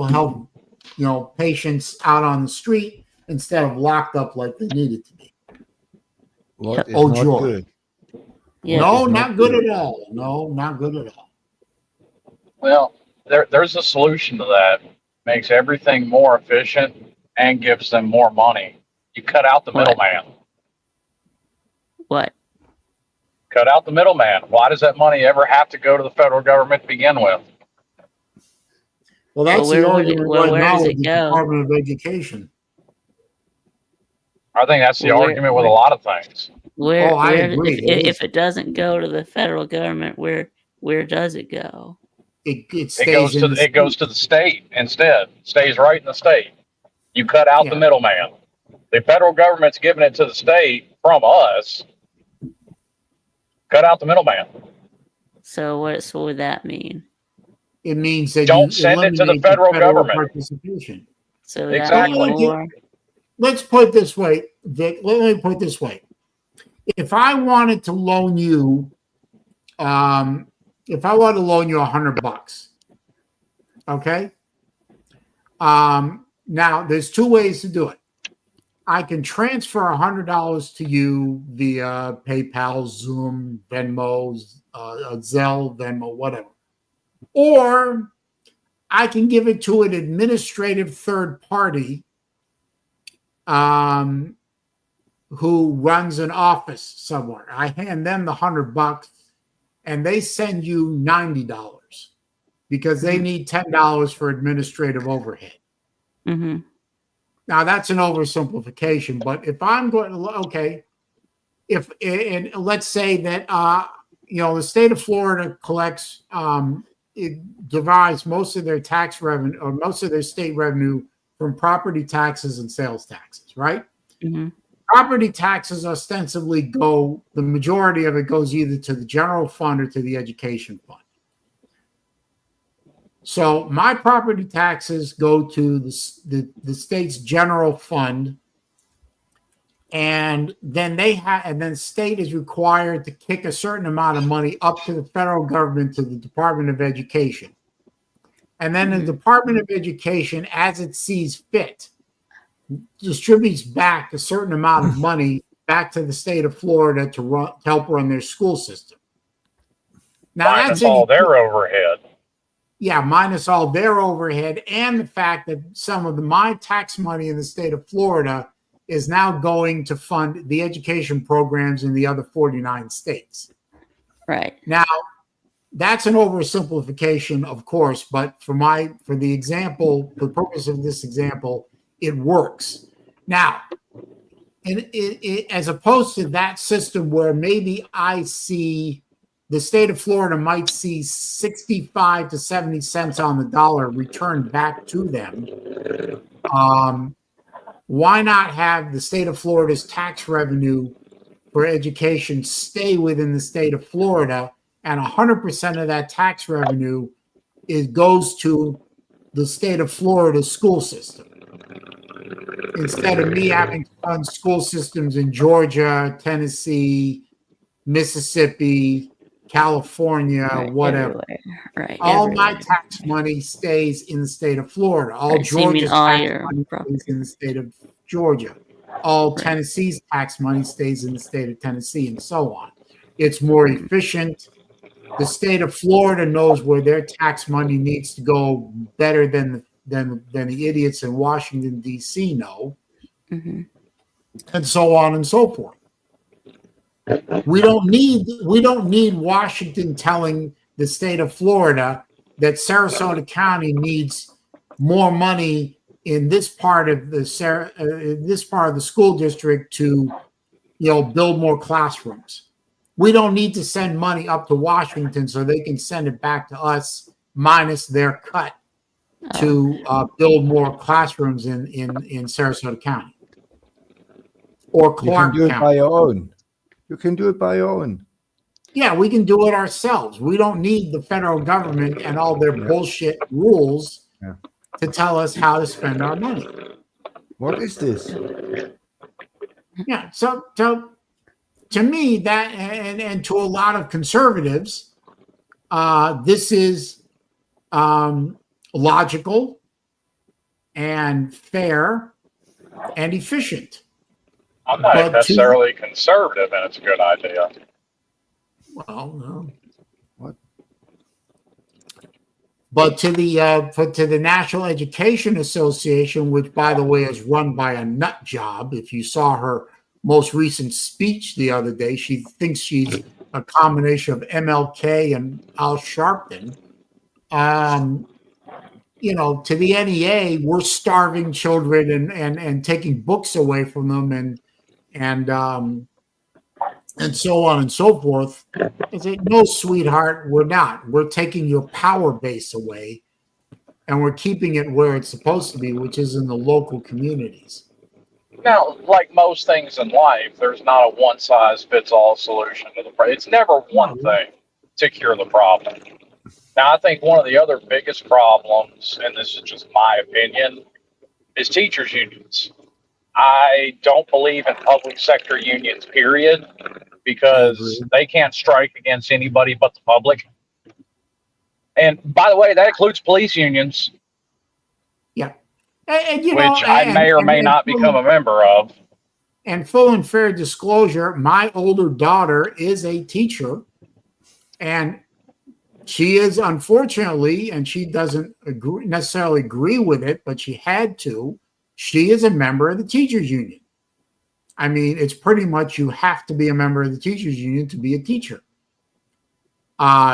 health, patients out on the street instead of locked up like they needed to be. What is Oh, not joy. good. Yeah. No, It's not not good good. at all. No, not good at all. Well, there's a solution to that. Makes everything more efficient and gives them more money. You cut out the What? middleman. What? Cut out the middleman. Why does that money ever have to go to the federal government to begin with? Well, that's where the would it- argument well, right where now does with it the go? Department of Education. I think that's the Well, argument with a lot of things. Where? I Where? agree. If it doesn't go to the federal government, where does it go? It stays in the It goes to the state instead. Stays right in the state. You cut out the Yeah. middleman. The federal government's giving it to the state from us. Cut out the middleman. So what would that mean? It means that Don't you send it to the eliminate federal government. participation. So would that Exactly. mean more? Let's put it this way, Vic. Let me put it this way. If I wanted to loan you, $100, okay? Now there's two ways to do it. I can transfer $100 to you via PayPal, Zoom, Venmo, Zelle, Venmo, whatever. Or I can give it to an administrative third party who runs an office somewhere. I hand them the $100 and they send you $90 because they need $10 for administrative overhead. Mm-hmm. Now that's an oversimplification, but if I'm going to, and let's say that, the state of Florida collects, it derives most of their tax revenue or most of their state revenue from property taxes and sales taxes, right? Mm-hmm. Property taxes ostensibly the majority of it goes either to the general fund or to the education fund. So my property taxes go to the state's general fund, and then the state is required to kick a certain amount of money up to the federal government, to the Department of Education. And then the Department of Education, as it sees fit, distributes back a certain amount of money back to the state of Florida to help run their school system. Now minus all their overhead. Yeah, minus all their overhead and the fact that some of my tax money in the state of Florida is now going to fund the education programs in the other 49 states. Right. Now, that's an oversimplification, of course, but for the example, the purpose of this example, it works. Now, as opposed to that system where maybe the state of Florida might see 65 to 70 cents on the dollar returned back to them. Why not have the state of Florida's tax revenue for education stay within the state of Florida, and 100% of that tax revenue goes to the state of Florida school system, instead of me having to fund school systems in Georgia, Tennessee, Mississippi, California, Right, whatever. everywhere. Right. All everywhere. my tax money stays in the state of Florida. All Right, so you mean Georgia's all tax your money property. stays in the state of Georgia. All Right. Tennessee's tax money stays in the state of Tennessee, and so on. It's more efficient. The state of Florida knows where their tax money needs to go better than the idiots in Washington, D.C. know, Mm-hmm. and so on and so forth. We don't need Washington telling the state of Florida that Sarasota County needs more money in this part of the school district to, build more classrooms. We don't need to send money up to Washington so they can send it back to us minus their cut to build more classrooms in Sarasota County or Clark You can do County. it by your own. You can do it by your own. Yeah, we can do it ourselves. We don't need the federal government and all their bullshit rules to tell us how to spend our money. What is this? Yeah, so to me, that and to a lot of conservatives, this is logical and fair and efficient. I'm not even necessarily conservative, and it's a good idea. Well, no. What? But to the National Education Association, which, by the way, is run by a nut job. If you saw her most recent speech the other day, she thinks she's a combination of MLK and Al Sharpton. To the NEA, we're starving children and taking books away from them and so on and so forth. I say, no, sweetheart, we're not. We're taking your power base away, and we're keeping it where it's supposed to be, which is in the local communities. Now, like most things in life, there's not a one-size-fits-all solution to the problem. It's never one thing to cure the problem. Now, I think one of the other biggest problems, and this is just my opinion, is teachers' unions. I don't believe in public sector unions, period, because they can't strike against anybody but the public. And by the way, that includes police unions. Yeah. Which I may or may not become a member of. And full and fair disclosure, my older daughter is a teacher, and she is, unfortunately, and she doesn't necessarily agree with it, but she had to. She is a member of the teachers union. I mean, it's pretty much you have to be a member of the teachers union to be a teacher.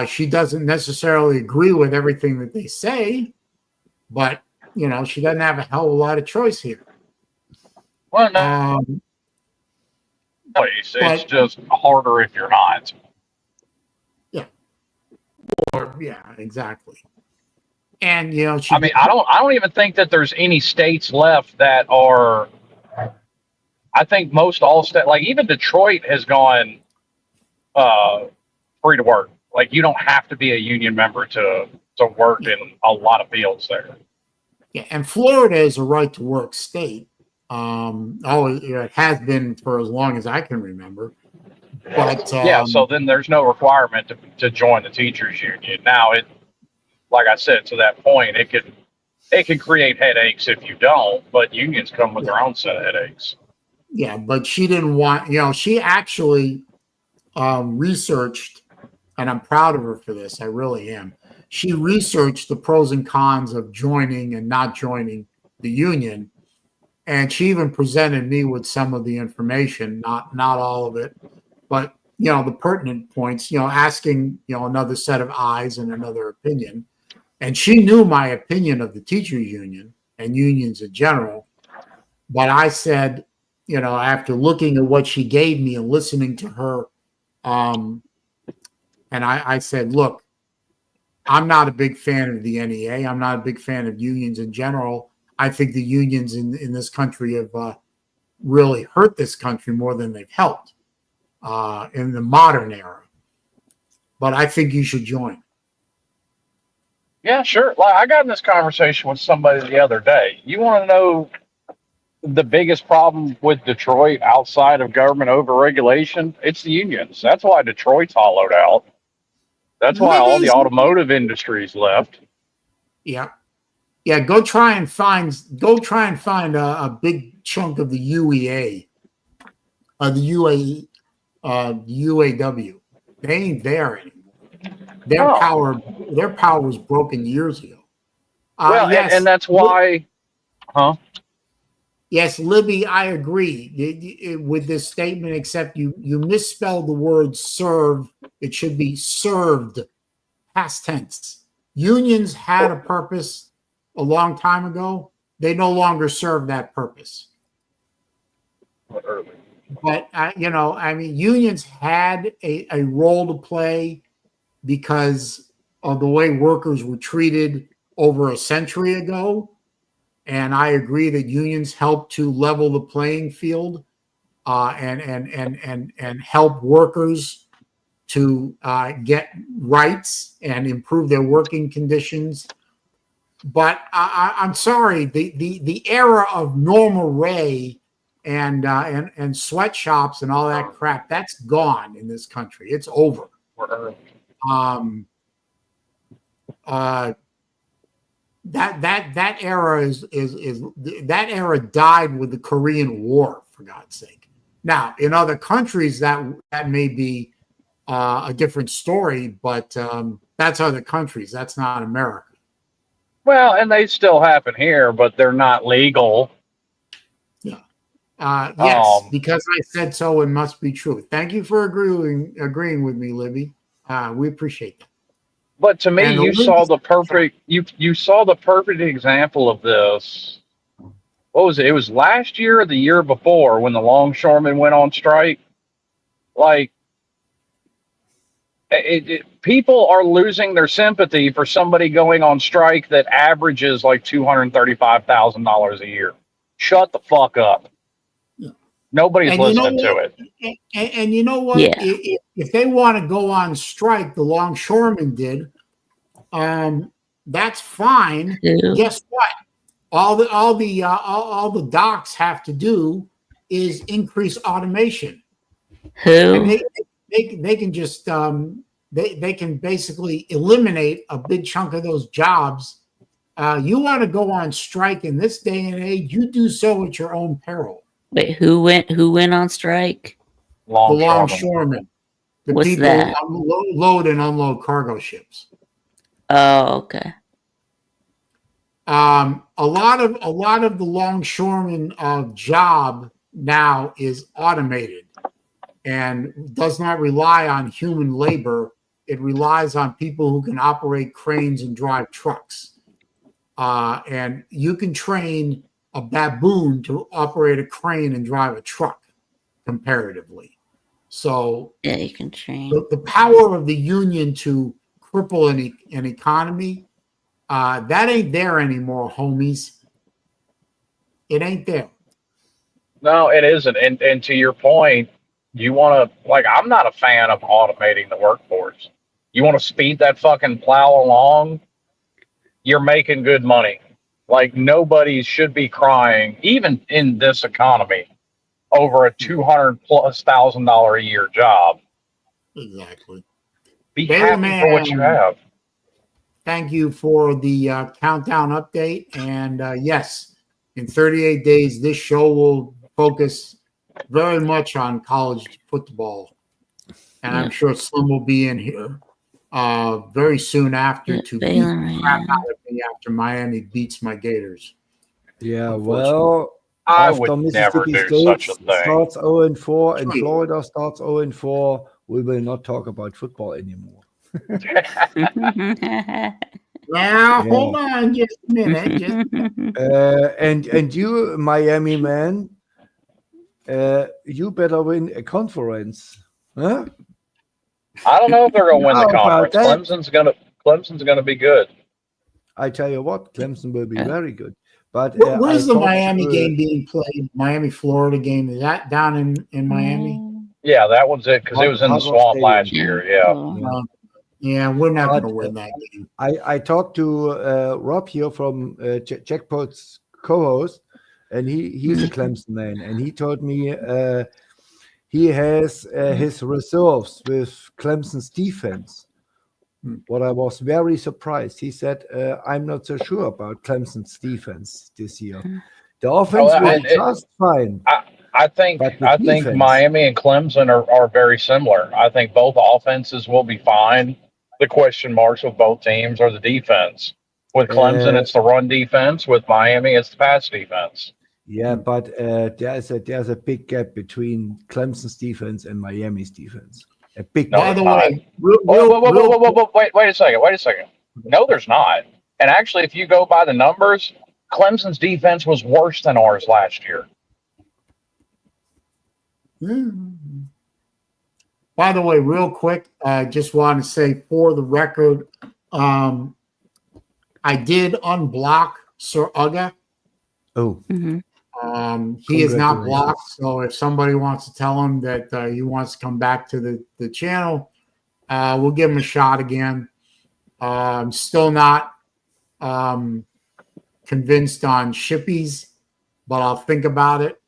She doesn't necessarily agree with everything that they say, but she doesn't have a hell of a lot of choice here. Well, no, it's just harder if you're not. Yeah, exactly. And I don't even think that there's any states left that are. I think most all states, like even Detroit, has gone free to work. Like you don't have to be a union member to work in a lot of fields there. Yeah, and Florida is a right to work state. It has been for as long as I can remember. But so then there's no requirement to join the teachers union. Now like I said, to that point, it can create headaches if you don't, but unions come with their own set of headaches. Yeah, but she didn't want, she actually researched, and I'm proud of her for this, I really am. She researched the pros and cons of joining and not joining the union, and she even presented me with some of the information, not all of it, but the pertinent points, asking another set of eyes and another opinion. And she knew my opinion of the teachers union and unions in general. But I said, after looking at what she gave me and listening to her, and I said, look, I'm not a big fan of the NEA. I'm not a big fan of unions in general. I think the unions in this country have really hurt this country more than they've helped in the modern era. But I think you should join. Yeah, sure. Like I got in this conversation with somebody the other day. You want to know the biggest problem with Detroit outside of government overregulation? It's the unions. That's why Detroit's hollowed out. That's why all the automotive industries left. Yeah. Yeah, go try and find a big chunk of the UEA, the UAW. They ain't there anymore. Their power was broken years ago. Yes, and that's why, Yes, Libby, I agree with this statement, except you misspelled the word serve. It should be served, past tense. Unions had a purpose a long time ago. they no longer serve that purpose. But, unions had a role to play because of the way workers were treated over a century ago. And I agree that unions help to level the playing field and help workers to get rights and improve their working conditions. But I'm sorry, the era of normal Ray and sweatshops and all that crap, that's gone in this country. It's over. That era is that era died with the Korean War, for God's sake. Now, in other countries, that may be a different story, but that's other countries. That's not America. Well, and they still happen here, but they're not legal. Yeah. Yes, because I said so, it must be true. Thank you for agreeing with me, Libby. We appreciate that. But to me, you saw the perfect example of this. What was it? It was last year or the year before when the longshoremen went on strike. Like, people are losing their sympathy for somebody going on strike that averages like $235,000 a year. Shut the fuck up. Yeah. Nobody's listening to it. And you know what? Yeah. If they want to go on strike, the longshoremen did. That's fine. Who? Guess what? All the docks have to do is increase automation. Who? And they can just they can basically eliminate a big chunk of those jobs. You want to go on strike in this day and age, you do so at your own peril. Wait, who went on strike? The longshoremen. The What's people that? load and unload cargo ships. Oh, okay. A lot of the longshoremen job now is automated and does not rely on human labor. It relies on people who can operate cranes and drive trucks. And you can train a baboon to operate a crane and drive a truck comparatively. So yeah, you can train. The power of the union to cripple an economy, that ain't there anymore, homies. It ain't there. No, it isn't. And to your point, you want to, like, I'm not a fan of automating the workforce. You want to speed that fucking plow along, you're making good money. Like, nobody should be crying, even in this economy, over a $200,000+ a year job. Exactly. Be happy for what you have. Thank you for the countdown update. And yes, in 38 days, this show will focus very much on college football. And I'm sure Slim will be in here very soon after to beat the crap out of me after Miami beats my Gators. Yeah, well, I would never do such a thing. Starts 0-4 and Florida starts 0-4. We will not talk about football anymore. Now, hold on just a minute. And you, Miami man, you better win a conference, huh? I don't know if they're going to win the conference. Clemson's gonna be good. I tell you what, Clemson will be very good. But where's the Miami game being played? Miami, Florida game, is that down in Miami? Yeah, that was it because it was in the swamp last year. Yeah. Yeah, we're not going to win that game. I talked to Rob here from Jackpot's co-host, and he's a Clemson man, and he told me he has his reserves with Clemson's defense. But I was very surprised. He said, I'm not so sure about Clemson's defense this year. The offense will be just fine. I think Miami and Clemson are very similar. I think both offenses will be fine. The question marks with both teams are the defense. With Clemson, it's the run defense. With Miami, it's the pass defense. Yeah, but there's a big gap between Clemson's defense and Miami's defense. A big gap. By the way, wait a second. No, there's not. And actually, if you go by the numbers, Clemson's defense was worse than ours last year. By the way, real quick, I just want to say for the record, I did unblock Sir Uga. Oh, He is not blocked, so if somebody wants to tell him that he wants to come back to the channel, we'll give him a shot again. I'm still not convinced on Shippies, but I'll think about it.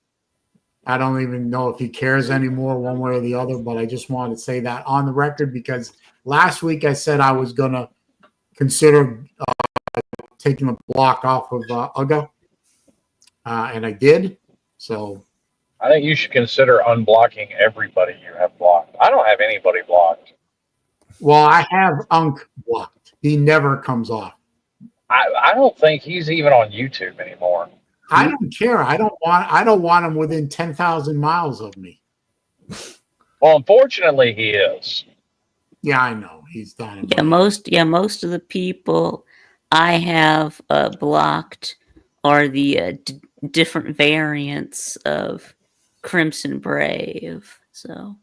I don't even know if he cares anymore one way or the other, but I just wanted to say that on the record because last week I said I was going to consider taking the block off of Uga, and I did. So I think you should consider unblocking everybody you have blocked. I don't have anybody blocked. Well, I have Unk blocked. He never comes off. I don't think he's even on YouTube anymore. I don't care. I don't want him within 10,000 miles of me. Well, unfortunately, he is. Yeah, I know. He's done. Yeah, most of the people I have blocked are the different variants of Crimson Brave. So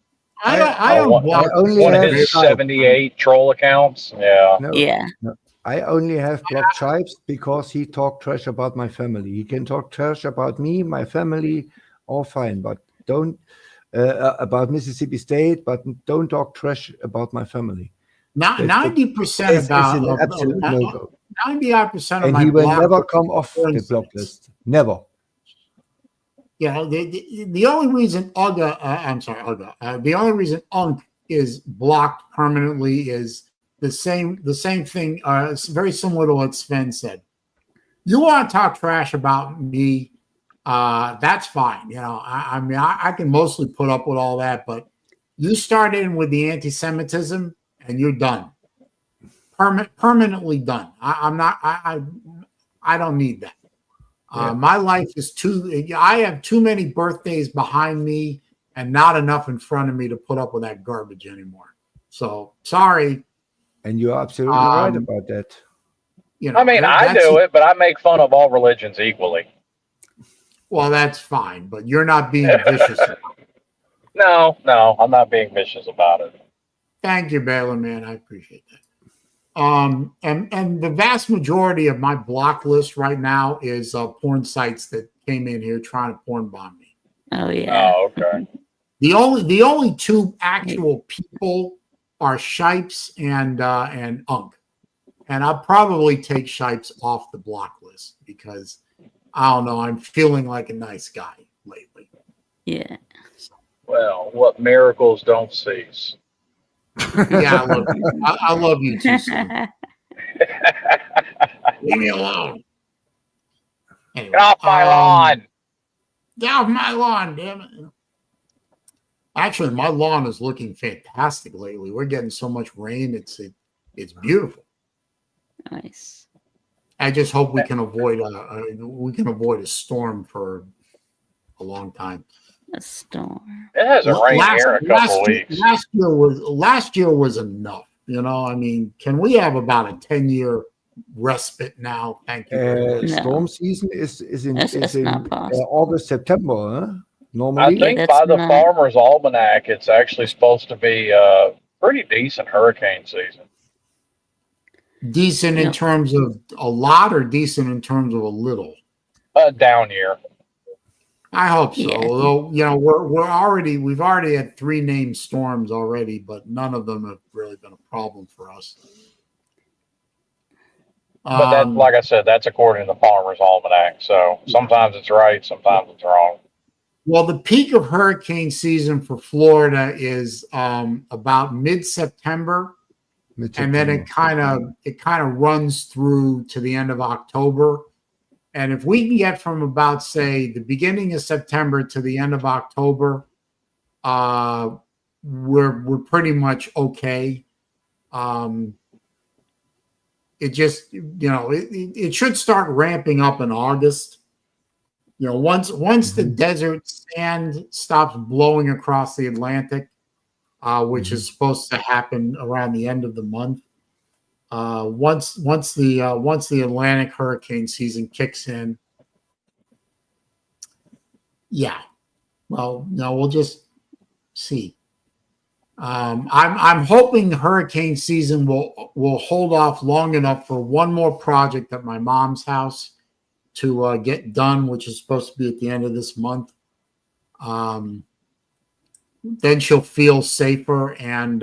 I don't block one of his 78 troll accounts. Yeah. No, yeah. no. I only have blocked Tribes because he talked trash about my family. He can talk trash about me, my family, all fine, but don't about Mississippi State, but don't talk trash about my family. 90% about an absolute no-go. 90% of and my he will block never come off the block list. Never. Yeah, the only reason Uga, the only reason Unk is blocked permanently is the same thing. It's very similar to what Sven said. You want to talk trash about me? That's fine. You know, I mean, I can mostly put up with all that, but you start in with the anti-Semitism and you're done, permanently done. I don't need that. My life is I have too many birthdays behind me and not enough in front of me to put up with that garbage anymore. So sorry. And you're absolutely right about that. You know, I mean, I do it, but I make fun of all religions equally. Well, that's fine, but you're not being vicious. No, I'm not being vicious about it. Thank you, Baylor, man. I appreciate that. And the vast majority of my block list right now is porn sites that came in here trying to porn bomb me. Oh yeah. Oh, okay. The only two actual people are Shipes and Unk. And I'll probably take Shipes off the block list because I don't know, I'm feeling like a nice guy lately. Yeah. Well, what miracles don't cease. Yeah, I love you too, son. Leave me alone. Anyway, Get off my lawn. Get off my lawn, damn it. Actually, my lawn is looking fantastic lately. We're getting so much rain. It's beautiful. Nice. I just hope we can avoid a storm for a long time. A storm. It hasn't rained here in a couple weeks. Last year was enough. You know, I mean, can we have about a 10-year respite now? Thank you. Storm season is in August, September, huh? I Normally, think by the Farmer's Almanac, it's actually supposed to be a pretty decent hurricane season. Decent in terms of a lot, or decent in terms of a little? Down year. I hope so. Yeah. Although, you know, we've already had 3 named storms already, but none of them have really been a problem for us. But that, like I said, that's according to the Farmer's Almanac. So sometimes it's right, sometimes it's wrong. Well, the peak of hurricane season for Florida is about mid-September, and then it kind of runs through to the end of October. And if we can get from about, say, the beginning of September to the end of October, we're pretty much okay. It just, you know, it should start ramping up in August. You know, once the desert sand stops blowing across the Atlantic, which is supposed to happen around the end of the month, once the Atlantic hurricane season kicks in. Yeah. Well, no, we'll just see. I'm hoping hurricane season will hold off long enough for one more project at my mom's house to get done, which is supposed to be at the end of this month. Then she'll feel safer, and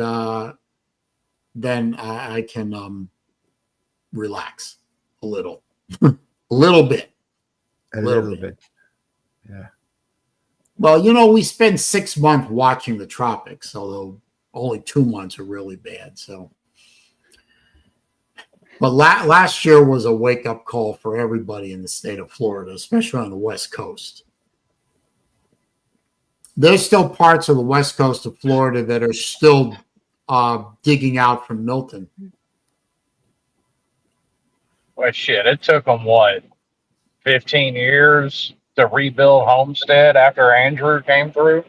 then I can relax a little, a little bit. A little bit. Yeah. Well, we spend 6 months watching the tropics, although only 2 months are really bad. So, but last year was a wake-up call for everybody in the state of Florida, especially on the West Coast. There's still parts of the West Coast of Florida that are still digging out from Milton. Well, shit, it took them, 15 years to rebuild Homestead after Andrew came through?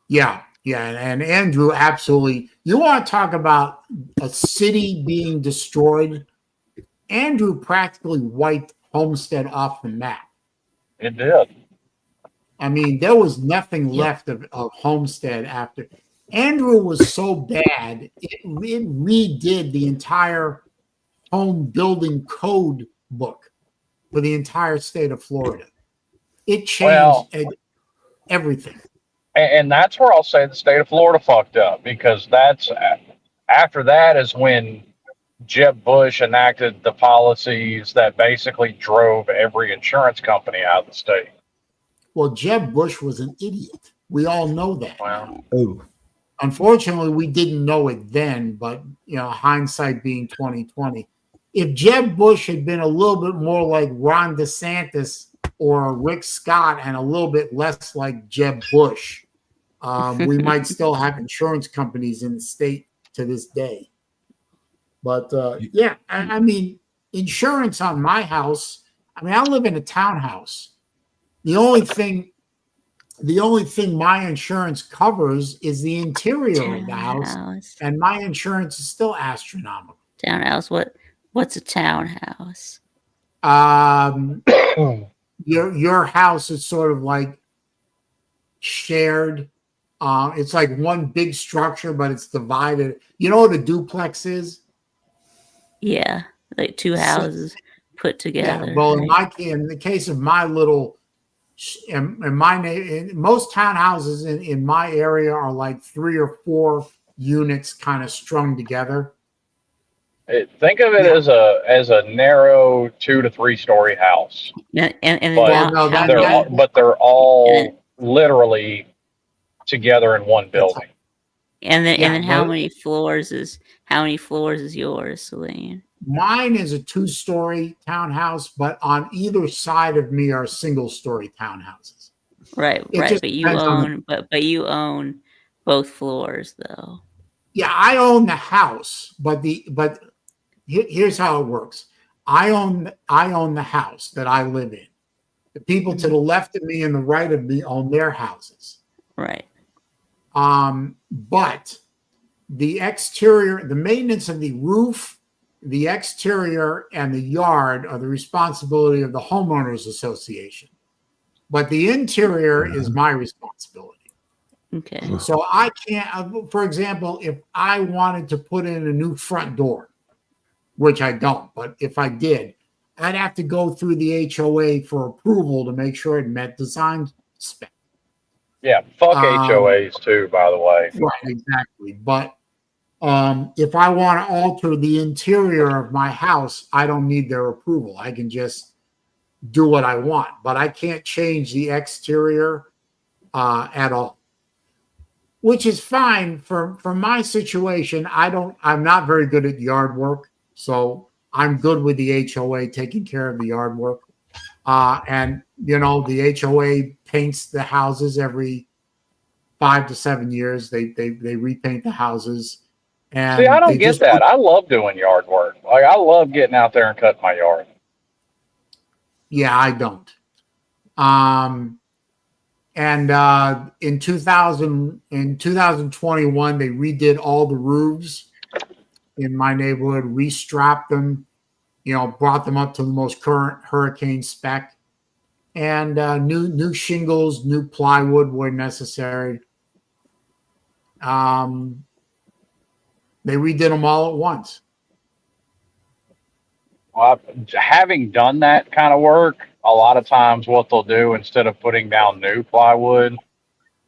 Yeah, and Andrew absolutely. You want to talk about a city being destroyed? Andrew practically wiped Homestead off the map. It did. I mean, there was nothing left of Homestead after. Andrew was so bad, it redid the entire home building code book for the entire state of Florida. It changed everything. And that's where I'll say the state of Florida fucked up, because after that is when Jeb Bush enacted the policies that basically drove every insurance company out of the state. Well, Jeb Bush was an idiot. We all know that. Wow. Oh. Unfortunately, we didn't know it then, but hindsight being 2020. If Jeb Bush had been a little bit more like Ron DeSantis or Rick Scott and a little bit less like Jeb Bush, we might still have insurance companies in the state to this day. But I mean, insurance on my house. I mean, I live in a townhouse. The only thing my insurance covers is the interior of the house, and my insurance is still astronomical. Townhouse? What's a townhouse? Your house is sort of like shared. It's like one big structure, but it's divided. You know what a duplex is? Yeah, like two houses put together. Yeah, well, right? in the case of my little, in most townhouses in my area are like 3 or 4 units kind of strung together. Think of it as a narrow 2 to 3 story house. And they're all literally together in one building. And then how many floors is yours, Saleen? Mine is a 2-story townhouse, but on either side of me are single-story townhouses. Right. But you own both floors, though. Yeah, I own the house, but here's how it works. I own the house that I live in. The people to the left of me and the right of me own their houses. Right. But the exterior, the maintenance of the roof, the exterior, and the yard are the responsibility of the homeowners association. But the interior is my responsibility. Okay. So I can't, for example, if I wanted to put in a new front door, which I don't, but if I did, I'd have to go through the HOA for approval to make sure it met design spec. Yeah, fuck HOAs too, by the way. Right, exactly. But if I want to alter the interior of my house, I don't need their approval. I can just do what I want, but I can't change the exterior at all, which is fine for my situation. I'm not very good at yard work, so I'm good with the HOA taking care of the yard work. And the HOA paints the houses every 5 to 7 years. They repaint the houses. And see, I don't get that. I love doing yard work. Like, I love getting out there and cutting my yard. Yeah, I don't. And in 2021, they redid all the roofs. in my neighborhood, restrapped them, brought them up to the most current hurricane spec, and new shingles, new plywood where necessary. They redid them all at once. Well, having done that kind of work, a lot of times what they'll do instead of putting down new plywood,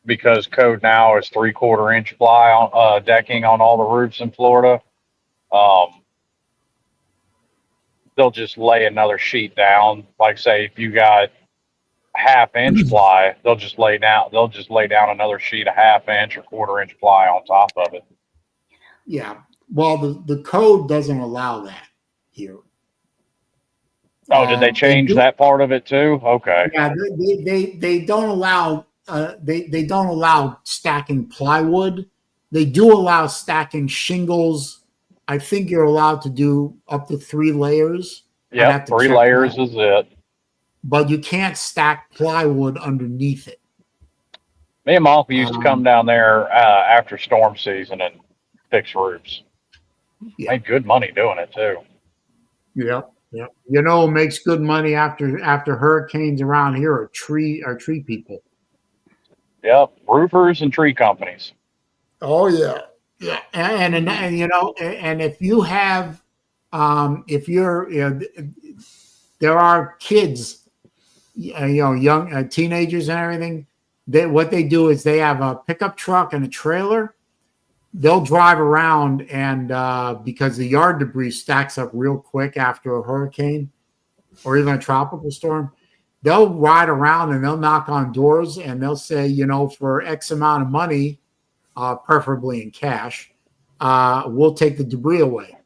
because code now is 3/4 inch ply on, decking on all the roofs in Florida, they'll just lay another sheet down. Like say if you got 1/2 inch ply, they'll just lay down another sheet, 1/2 inch or 1/4 inch ply on top of it. Yeah. Well, the code doesn't allow that here. Oh, did they change that part of it too? Okay. Yeah, they don't allow they don't allow stacking plywood. They do allow stacking shingles. I think you're allowed to do up to 3 layers. Yeah, 3 layers is it. But you can't stack plywood underneath it. Me and my uncle used to come down there after storm season and fix roofs. Yeah. Made good money doing it too. Yeah, yeah. Makes good money after hurricanes around here are tree people. Yep, roofers and tree companies. Oh yeah, yeah. And if you have, if you're, there are kids, young teenagers and everything. What they do is they have a pickup truck and a trailer. They'll drive around and because the yard debris stacks up real quick after a hurricane or even a tropical storm, they'll ride around and they'll knock on doors and they'll say, for X amount of money, preferably in cash, we'll take the debris away.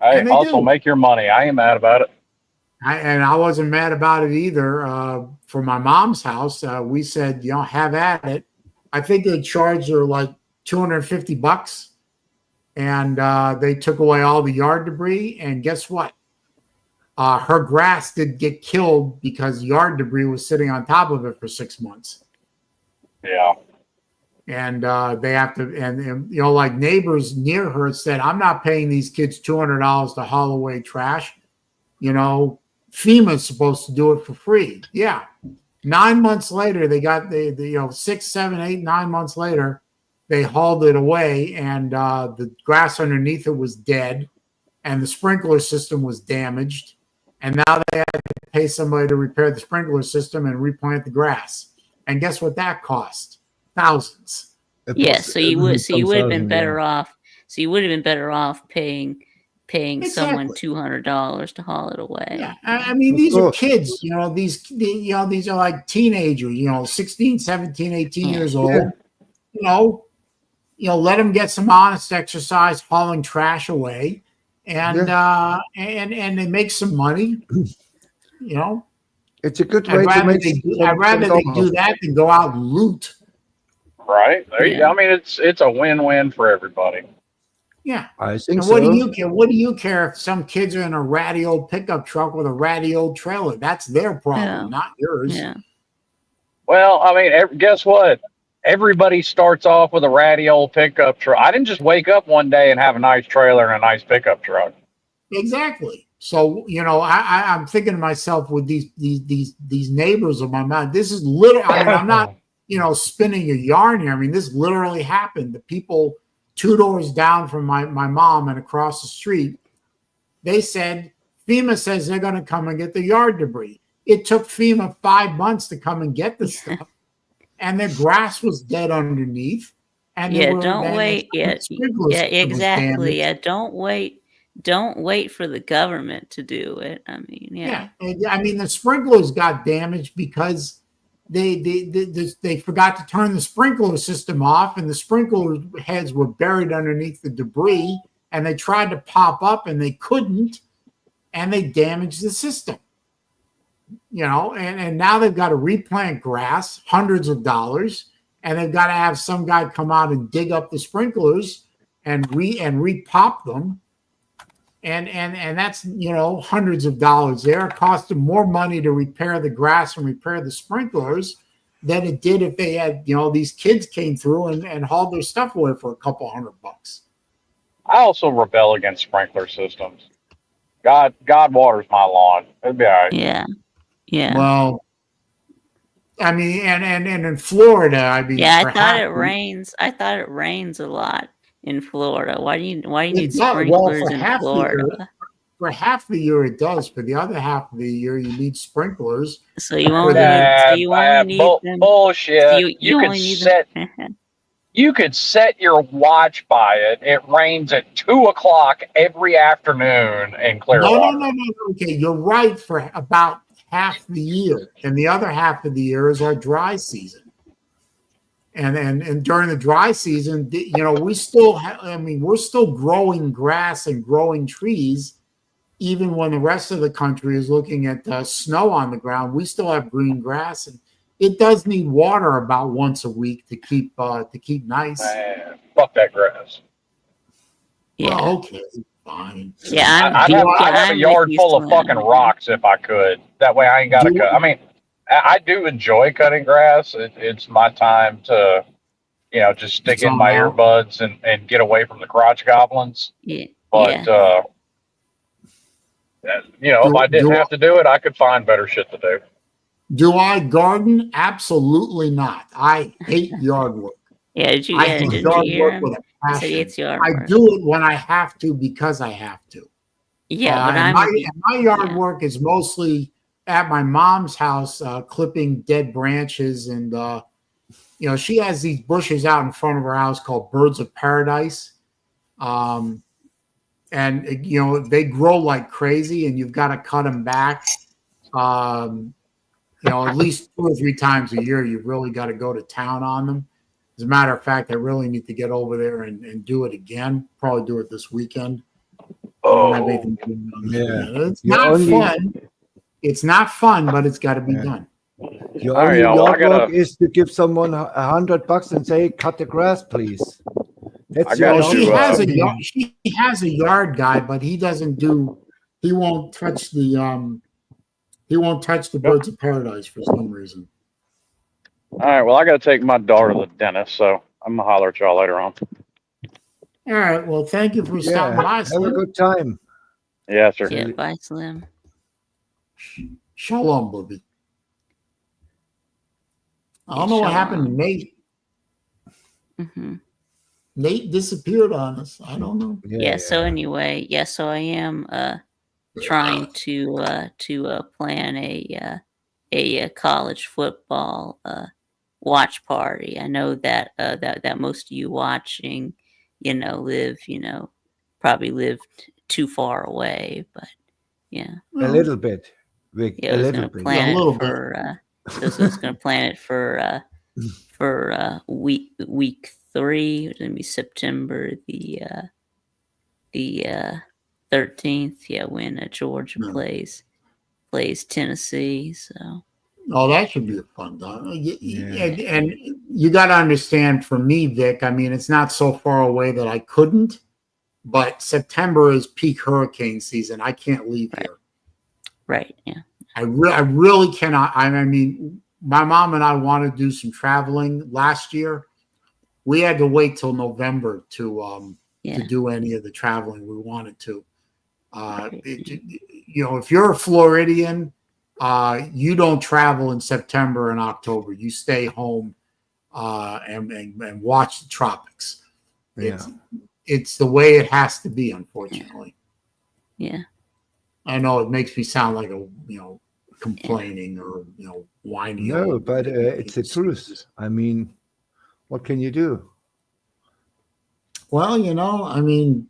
Hey, also make your money. I ain't mad about it. I wasn't mad about it either. For my mom's house, we said, have at it. I think they charged her like $250, and they took away all the yard debris. And guess what? Her grass did get killed because yard debris was sitting on top of it for 6 months. Yeah. And they have to, and like neighbors near her said, I'm not paying these kids $200 to haul away trash. FEMA's supposed to do it for free. Yeah. 9 months later, they got 6, 7, 8, 9 months later, they hauled it away, and the grass underneath it was dead, and the sprinkler system was damaged, and now they had to pay somebody to repair the sprinkler system and replant the grass. And guess what that cost? Thousands. Yeah, so you would have been better off. So you would have been better off paying exactly. Someone $200 to haul it away. Yeah, I mean, these are kids, these are like teenagers, 16, 17, 18 years old. Let them get some honest exercise hauling trash away, and they make some money. It's a good way to make. I'd rather they do that than go out and loot. Right there, you go. I mean, it's a win-win for everybody. Yeah, I think so. What do you care? What do you care if some kids are in a ratty old pickup truck with a ratty old trailer? That's their problem, not yours. Yeah. Well, I mean, guess what? Everybody starts off with a ratty old pickup truck. I didn't just wake up one day and have a nice trailer and a nice pickup truck. Exactly. So I'm thinking to myself with these neighbors of mine. This is literally. I mean, I'm not spinning a yarn here. I mean, this literally happened. The people 2 doors down from my mom and across the street, they said, FEMA says they're going to come and get the yard debris. It took FEMA 5 months to come and get the stuff, and the grass was dead underneath. And don't wait. Yeah, exactly. Yeah, don't wait. Don't wait for the government to do it. I mean, I mean, the sprinklers got damaged because they forgot to turn the sprinkler system off, and the sprinkler heads were buried underneath the debris, and they tried to pop up and they couldn't, and they damaged the system. And now they've got to replant grass, hundreds of dollars, and they've got to have some guy come out and dig up the sprinklers and repop them. And that's hundreds of dollars there. It cost them more money to repair the grass and repair the sprinklers than it did if they had these kids came through and hauled their stuff away for a couple $100. I also rebel against sprinkler systems. God waters my lawn. It'd be all right. Yeah. Yeah. Well, I mean, and in Florida, I mean, Yeah, I thought perhaps it rains. I thought it rains a lot in Florida. Why do you need it does. Well, sprinklers for in half the year, Florida? for half the year it does. For the other half of the year, you need sprinklers. So you For only the need them. Bullshit. You could only need set them. you could set your watch by it. It rains at 2:00 every afternoon in no, Clearwater. no. Okay, you're right for about half the year, and the other half of the year is our dry season. And during the dry season, you know, we still I mean, we're still growing grass and growing trees, even when the rest of the country is looking at snow on the ground. We still have green grass, and it does need water about once a week to keep nice. Man, fuck that grass. Yeah. Well, okay, fine. Yeah, I'd have a yard full of fucking rocks if I could. That way I ain't got to cut. I mean, I do enjoy cutting grass. It's my time to, you know, just stick in my earbuds and get away from the crotch goblins. Yeah. But, you know, if I didn't have to do it, I could find better shit to do. Do I garden? Absolutely not. I hate yard work. Yeah, I hate yard work with a passion. I do it when I have to because I have to. Yeah, but my yard work is mostly at my mom's house, clipping dead branches, and you know, she has these bushes out in front of her house called birds of paradise, and you know, they grow like crazy, and you've got to cut them back. You know, at least 2 or 3 times a year, you've really got to go to town on them. As a matter of fact, I really need to get over there and do it again. Probably do it this weekend. It's not fun. It's not fun, but it's got to be done. Your only yard work is to give someone $100 and say, "Cut the grass, please." She has a yard guy, but he doesn't do. He won't touch the birds of paradise for some reason. All right. Well, I got to take my daughter to the dentist, so I'm gonna holler at y'all later on. All right. Well, thank you for stopping by. Have a good time. Yeah, sir. Yeah, bye, Slim. Shalom, Booby. I don't know what happened to Nate. Mm-hmm. Nate disappeared on us. I don't know. Yeah. So anyway, so I am trying to plan a college football watch party. I know that that most of you watching, you know, probably live too far away, but yeah, a little bit. I was going to plan it for. So I was going to plan it for week 3. It's going to be September the 13th. Yeah, when Georgia plays Tennessee. So. Oh, that should be a fun time. And you got to understand, for me, Vic, I mean, it's not so far away that I couldn't, but September is peak hurricane season. I can't leave here. Right, yeah. I really cannot. I mean, my mom and I wanted to do some traveling last year. We had to wait till November to do any of the traveling we wanted to. You know, if you're a Floridian, you don't travel in September and October. You stay home and watch the tropics. It's the way it has to be, unfortunately. Yeah. I know it makes me sound like complaining or whining. No, but it's the truth. I mean, what can you do? Well, I mean,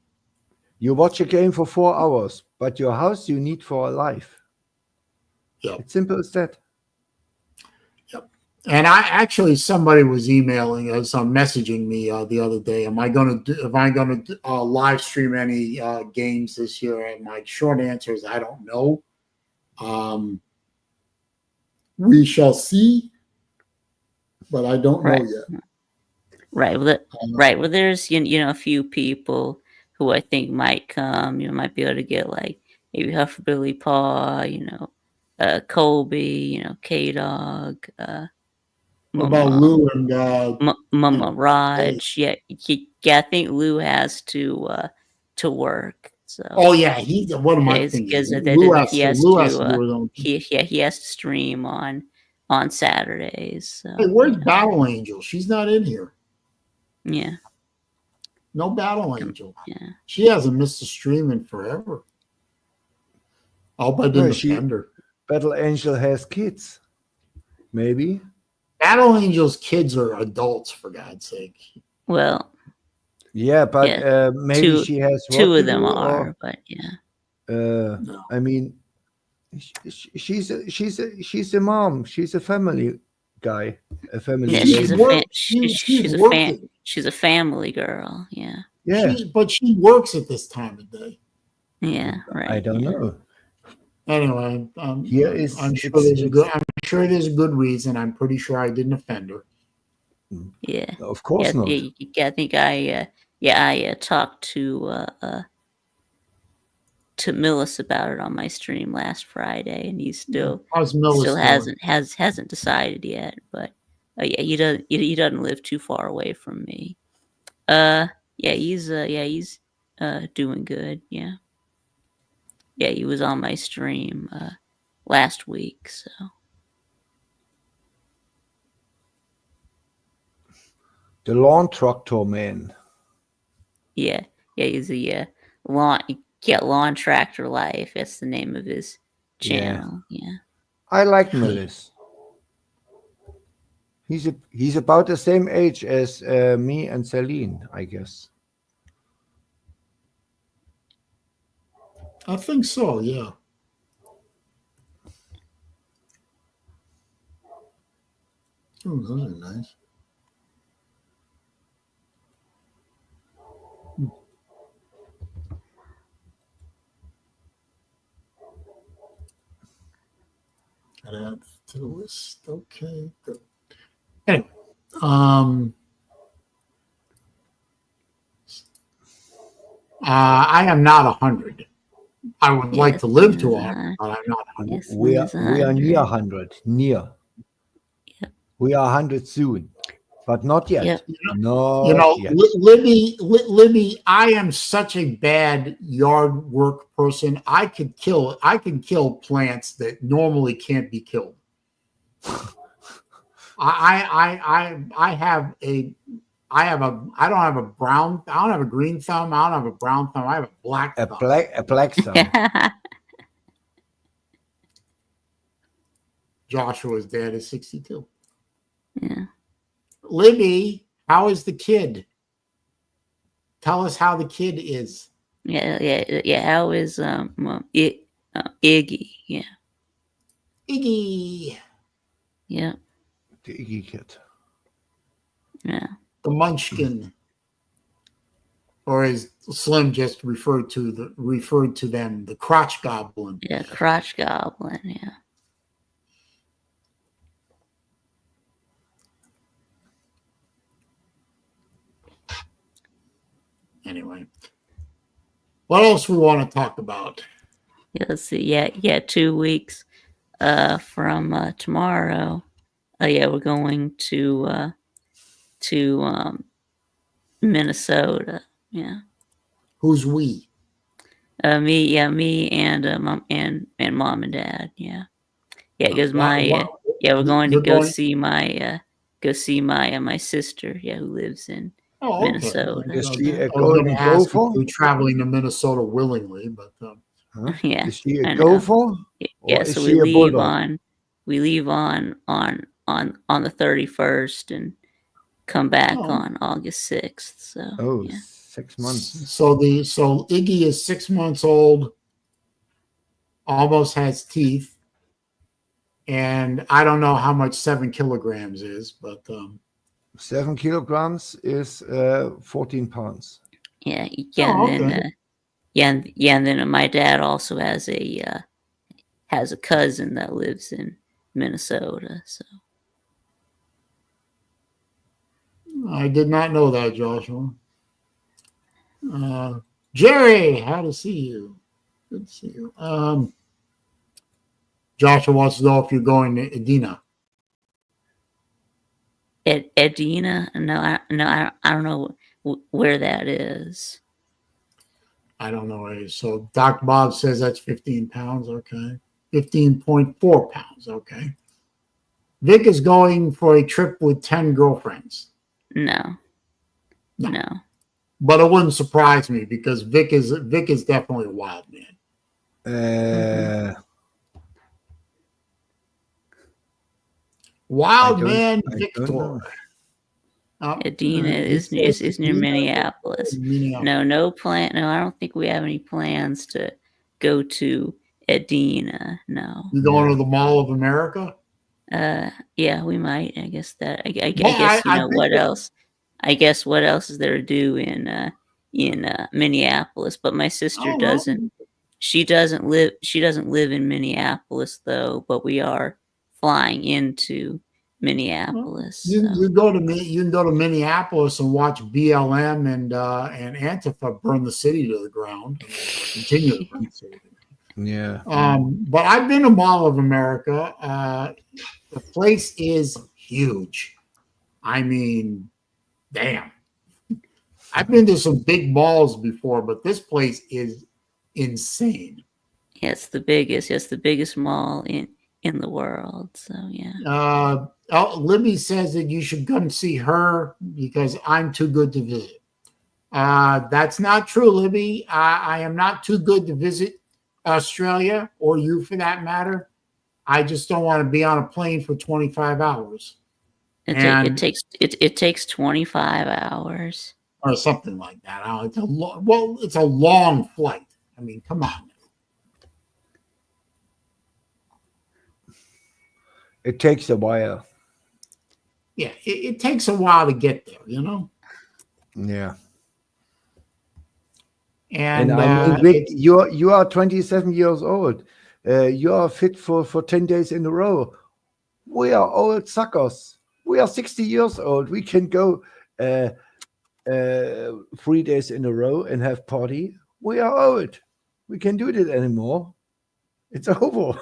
you watch a game for 4 hours, but your house you need for a life. Yeah, it's simple as that. Yep. And somebody was emailing us, messaging me the other day. Am I going to live stream any games this year? And my short answer is I don't know. We shall see, but I don't know yet. Right. Well, there's a few people who I think might come. Might be able to get like maybe Hufferbilly Paw. Colby. K-Dog. What about Lou and Mama Raj? Yeah. I think Lou has to to work. So. Oh yeah, he's one of my things. Lou has to do his own. He has to stream on Saturdays. So, hey, where's Battle Angel? She's not in here. Yeah. No Battle Angel. Yeah. She hasn't missed a stream in forever. I hope I didn't offend her. Battle Angel has kids. Maybe. Battle Angel's kids are adults, for God's sake. Well. Yeah, but maybe she has two of them are, but yeah. No. I mean, she's a mom. She's a family guy. A family. Yeah, she's a family girl. Yeah. Yeah. But she works at this time of day. Yeah. Right. I don't know. Anyway, I'm sure there's a good reason. I'm pretty sure I didn't offend her. Yeah. Of course not. Yeah, I think I talked to Millis about it on my stream last Friday, and he still hasn't decided yet. But yeah, he doesn't live too far away from me. He's doing good. Yeah. Yeah, he was on my stream last week, so. The lawn tractor man. Yeah, he's a lawn tractor life. That's the name of his channel. Yeah. I like Millis. He's about the same age as me and Saleen, I guess. I think so. Yeah. Oh, those are nice. Add to the list. Okay, good. Anyway, I am not 100. I would like to live to 100, but I'm not 100. Yes, We are near 100. Near. Yep. We are 100 soon, but not yet. Yep. No. Libby, I am such a bad yard work person. I can kill plants that normally can't be killed. I don't have a green thumb. I don't have a brown thumb. I have a black thumb. A black thumb. Joshua's dad is 62. Yeah. Libby, how is the kid? Tell us how the kid is. Yeah. How is Iggy? Yeah. Iggy. Yeah. The Iggy kid. Yeah. The Munchkin, or as Slim just referred to them, the crotch goblin. Yeah, crotch goblin. Yeah. Anyway, what else we want to talk about? Yeah, let's see. Yeah. 2 weeks from tomorrow. We're going to Minnesota. Yeah. Who's we? Me and mom and mom and dad. Yeah. Yeah, because we're going to go see my my sister. Yeah, who lives in Minnesota. Is she a golden gopher? You're traveling to Minnesota willingly, but yeah. Is she a gopher? Yeah. So we leave on the 31st and come back on August 6th. So 6 months. So Iggy is 6 months old, almost has teeth, and I don't know how much 7 kilograms is, but 7 kilograms is 14 pounds. Yeah. And then my dad also has a cousin that lives in Minnesota. So I did not know that, Joshua. Jerry, how to see you? Good to see you. Joshua wants to know if you're going to Edina. Edina? No, I don't know where that is. I don't know. So Doc Bob says that's 15 pounds. Okay. 15.4 pounds. Okay. Vic is going for a trip with 10 girlfriends. No. But it wouldn't surprise me because Vic is definitely a wild man. Wild man Victor. Edina is near Minneapolis. No plan. No, I don't think we have any plans to go to Edina. No. You going to the Mall of America? Yeah, we might. I guess that. I guess what else? I guess what else is there to do in Minneapolis? But my sister doesn't. She doesn't live in Minneapolis though. But we are flying into Minneapolis. You can go to Minneapolis and watch BLM and Antifa burn the city to the ground. Continue to burn the city. Yeah. But I've been to Mall of America. The place is huge. I mean, damn. I've been to some big malls before, but this place is insane. Yeah, it's the biggest. It's the biggest mall in the world. So yeah. Libby says that you should come see her because I'm too good to visit. That's not true, Libby. I am not too good to visit Australia, or you for that matter. I just don't want to be on a plane for 25 hours. It takes 25 hours or something like that. It's a long flight. I mean, come on. It takes a while. Yeah, it takes a while to get there, you know? Yeah. And I mean, Vic, you are 27 years old. You are fit for 10 days in a row. We are old suckers. We are 60 years old. We can go 3 days in a row and have party. We are old. We can't do it anymore. It's over.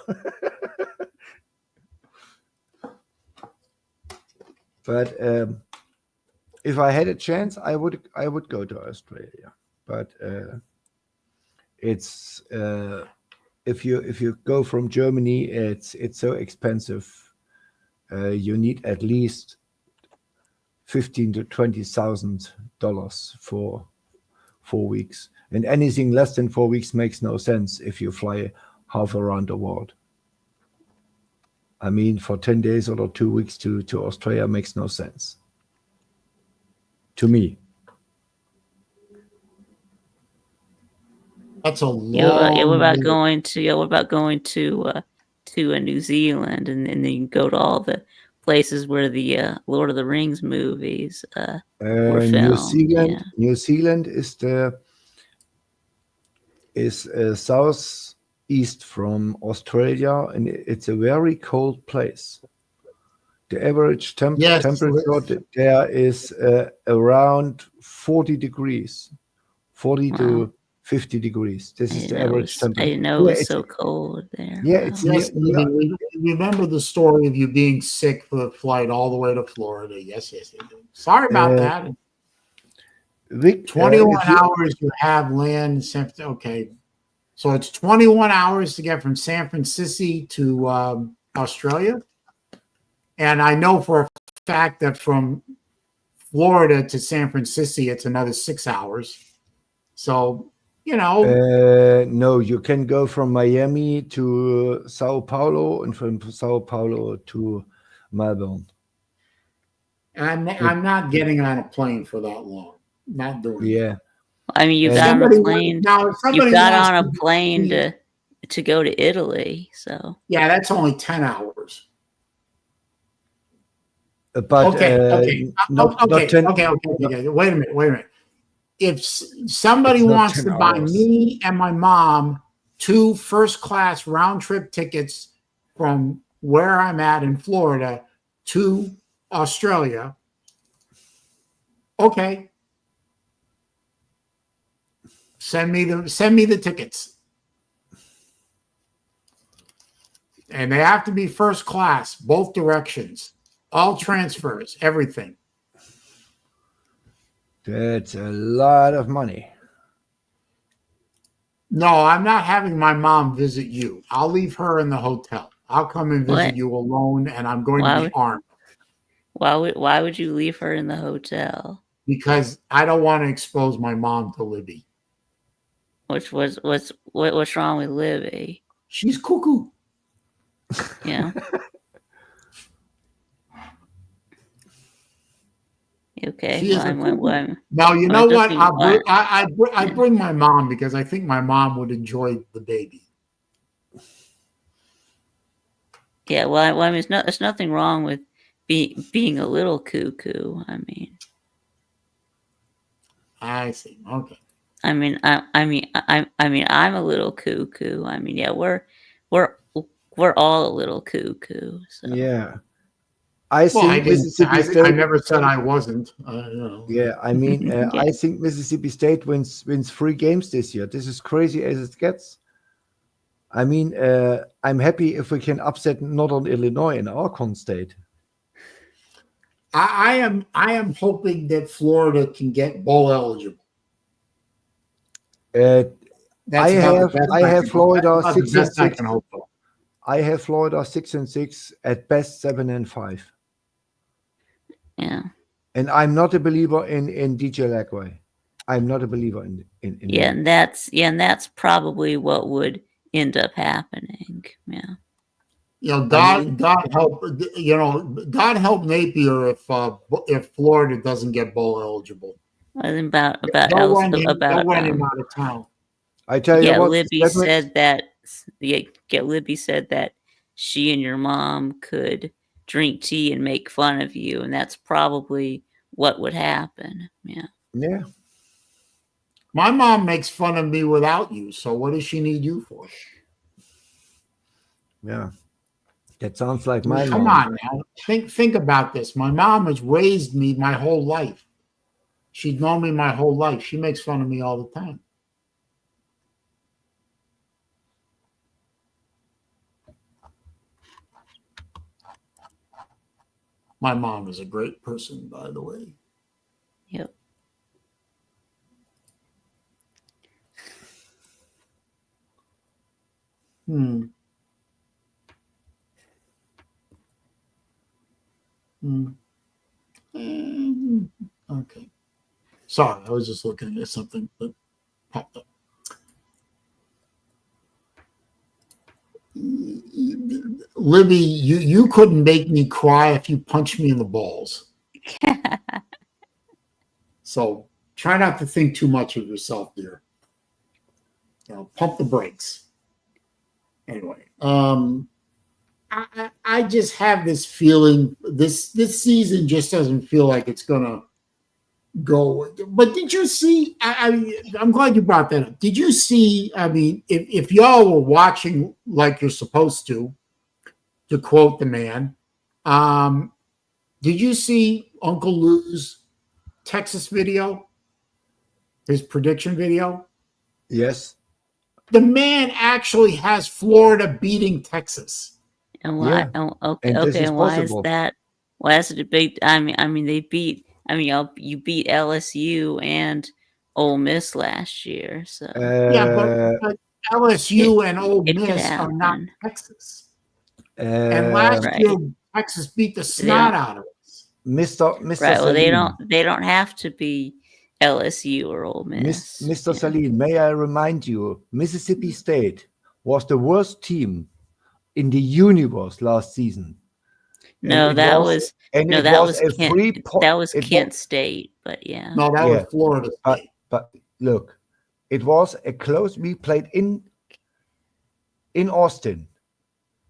But if I had a chance, I would go to Australia. But it's if you go from Germany, it's so expensive. You need at least $15,000 to $20,000 for 4 weeks, and anything less than 4 weeks makes no sense if you fly half around the world. I mean, for 10 days or 2 weeks to Australia makes no sense to me. That's a long. What about going to New Zealand and then you go to all the places where the Lord of the Rings movies were filmed. New Zealand is southeast from Australia, and it's a very cold place. The average temperature there is around 40 degrees, 40 to 50 degrees. This is the average temperature. I didn't know it was so cold there. Yeah, remember the story of you being sick for the flight all the way to Florida. Yes. Sorry about that. Vic, 21 hours you have land. Okay. So it's 21 hours to get from San Francisco to Australia. And I know for a fact that from Florida to San Francisco, it's another 6 hours. So, no, you can go from Miami to Sao Paulo and from Sao Paulo to Melbourne. I'm not getting on a plane for that long. Not doing it. Yeah. I mean, you got on a plane. You got on a plane to go to Italy. So yeah, that's only 10 hours. But okay. Wait a minute. If somebody wants to buy me and my mom 2 first-class round-trip tickets from where I'm at in Florida to Australia, okay. Send me the tickets. And they have to be first class, both directions, all transfers, everything. That's a lot of money. No, I'm not having my mom visit you. I'll leave her in the hotel. I'll come and visit you alone, and I'm going to be armed. Why would you leave her in the hotel? Because I don't want to expose my mom to Libby. What's wrong with Libby? She's cuckoo. Yeah. Okay. Now you know what? I bring my mom because I think my mom would enjoy the baby. Yeah. Well, I mean, there's nothing wrong with being a little cuckoo. I mean. I see. Okay. I mean, I'm a little cuckoo. I mean, yeah, we're all a little cuckoo. So. Yeah. I think Mississippi State. I never said I wasn't. No. Yeah, I mean, I think Mississippi State wins 3 games this year. This is crazy as it gets. I mean, I'm happy if we can upset Northern Illinois in Arkansas State. I am hoping that Florida can get bowl eligible. I have Florida 6-6. I have Florida 6-6, at best 7-5. Yeah. And I'm not a believer in DJ Lagway. I'm not a believer in yeah, and that's probably what would end up happening. Yeah. You know, God help Napier if Florida doesn't get bowl eligible. About running out of town. I tell you what, Libby said that. Libby said that she and your mom could drink tea and make fun of you, and that's probably what would happen. Yeah. Yeah. My mom makes fun of me without you, so what does she need you for? Yeah. That sounds like my Come mom. on now. Think about this. My mom has raised me my whole life. She's known me my whole life. She makes fun of me all the time. My mom is a great person, by the way. Yep. Okay. Sorry, I was just looking at something that popped up. Libby, you couldn't make me cry if you punched me in the balls. So try not to think too much of yourself, dear. You know, pump the brakes. Anyway, I just have this feeling this season just doesn't feel like it's gonna go. But did you see? I'm glad you brought that up. Did you see? I mean, if y'all were watching like you're supposed to quote the man, did you see Uncle Lou's Texas video? His prediction video? Yes. The man actually has Florida beating Texas. And why? Yeah. Oh, And okay. And why possible. is that? Why is it a big? I mean, they beat. I mean, you beat LSU and Ole Miss last year. So yeah, but LSU and Ole Miss are not Texas. And last year, Texas beat the snot out of us. Mr. Right. Well, Saleen, they don't have to be LSU or Ole Miss. Mr. Saleen, may I remind you, Mississippi State was the worst team in the universe last season. No, that was Kent State, but yeah. No, that was Florida State. But look, it was a close. We played in Austin,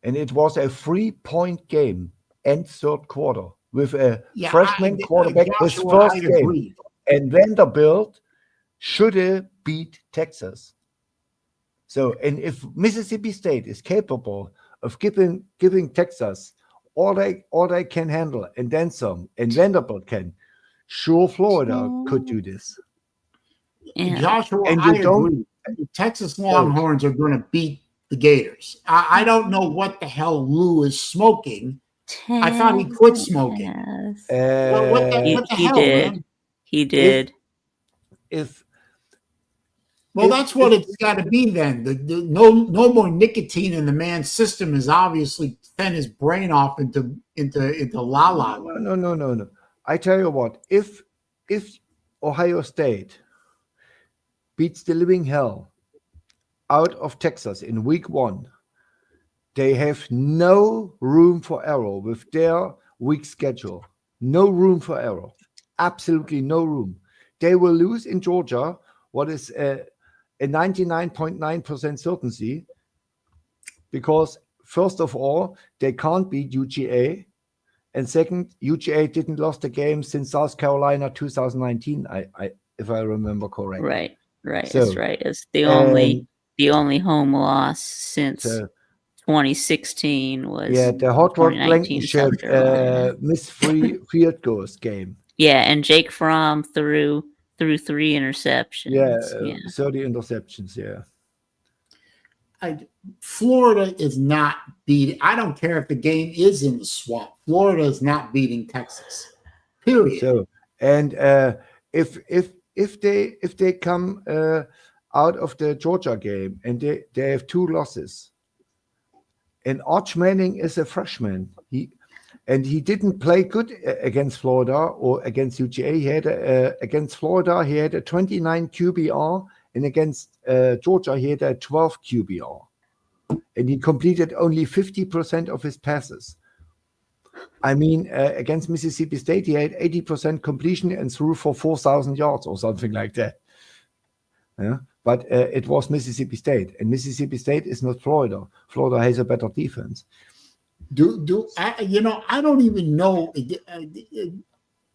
and it was a 3-point game and third quarter with a freshman quarterback his first game. And Vanderbilt should have beat Texas. So, and if Mississippi State is capable of giving Texas all they can handle and then some, and Vanderbilt can, sure Florida could do this. Yeah. Joshua, and I agree. The Texas Longhorns are going to beat the Gators. I don't know what the hell Lou is smoking. I thought he quit smoking. What the hell, did. man? He did. If Well, that's what it's got to be then. No more nicotine in the man's system is obviously fed his brain off into la la. No. I tell you what, if Ohio State beats the living hell out of Texas in week 1, they have no room for error with their week schedule. No room for error. Absolutely no room. They will lose in Georgia, what is a 99.9% certainty, because first of all, they can't beat UGA. And second, UGA didn't lost a game since South Carolina 2019, if I remember correctly. Right. So, that's right. It's the only home loss since 2016 was the Hot Rod Blankenship missed 3 field goals game. Yeah, and Jake Fromm threw 3 interceptions. 30 interceptions. Yeah. Florida is not beating. I don't care if the game is in the swamp. Florida is not beating Texas. Period. So, and if they come out of the Georgia game and they have 2 losses, and Arch Manning is a freshman. He didn't play good against Florida or against UGA. He had against Florida he had a 29 QBR. And against Georgia, he had a 12 QBR. And he completed only 50% of his passes. I mean, against Mississippi State, he had 80% completion and threw for 4,000 yards or something like that. Yeah? But it was Mississippi State. And Mississippi State is not Florida. Florida has a better defense. I don't even know.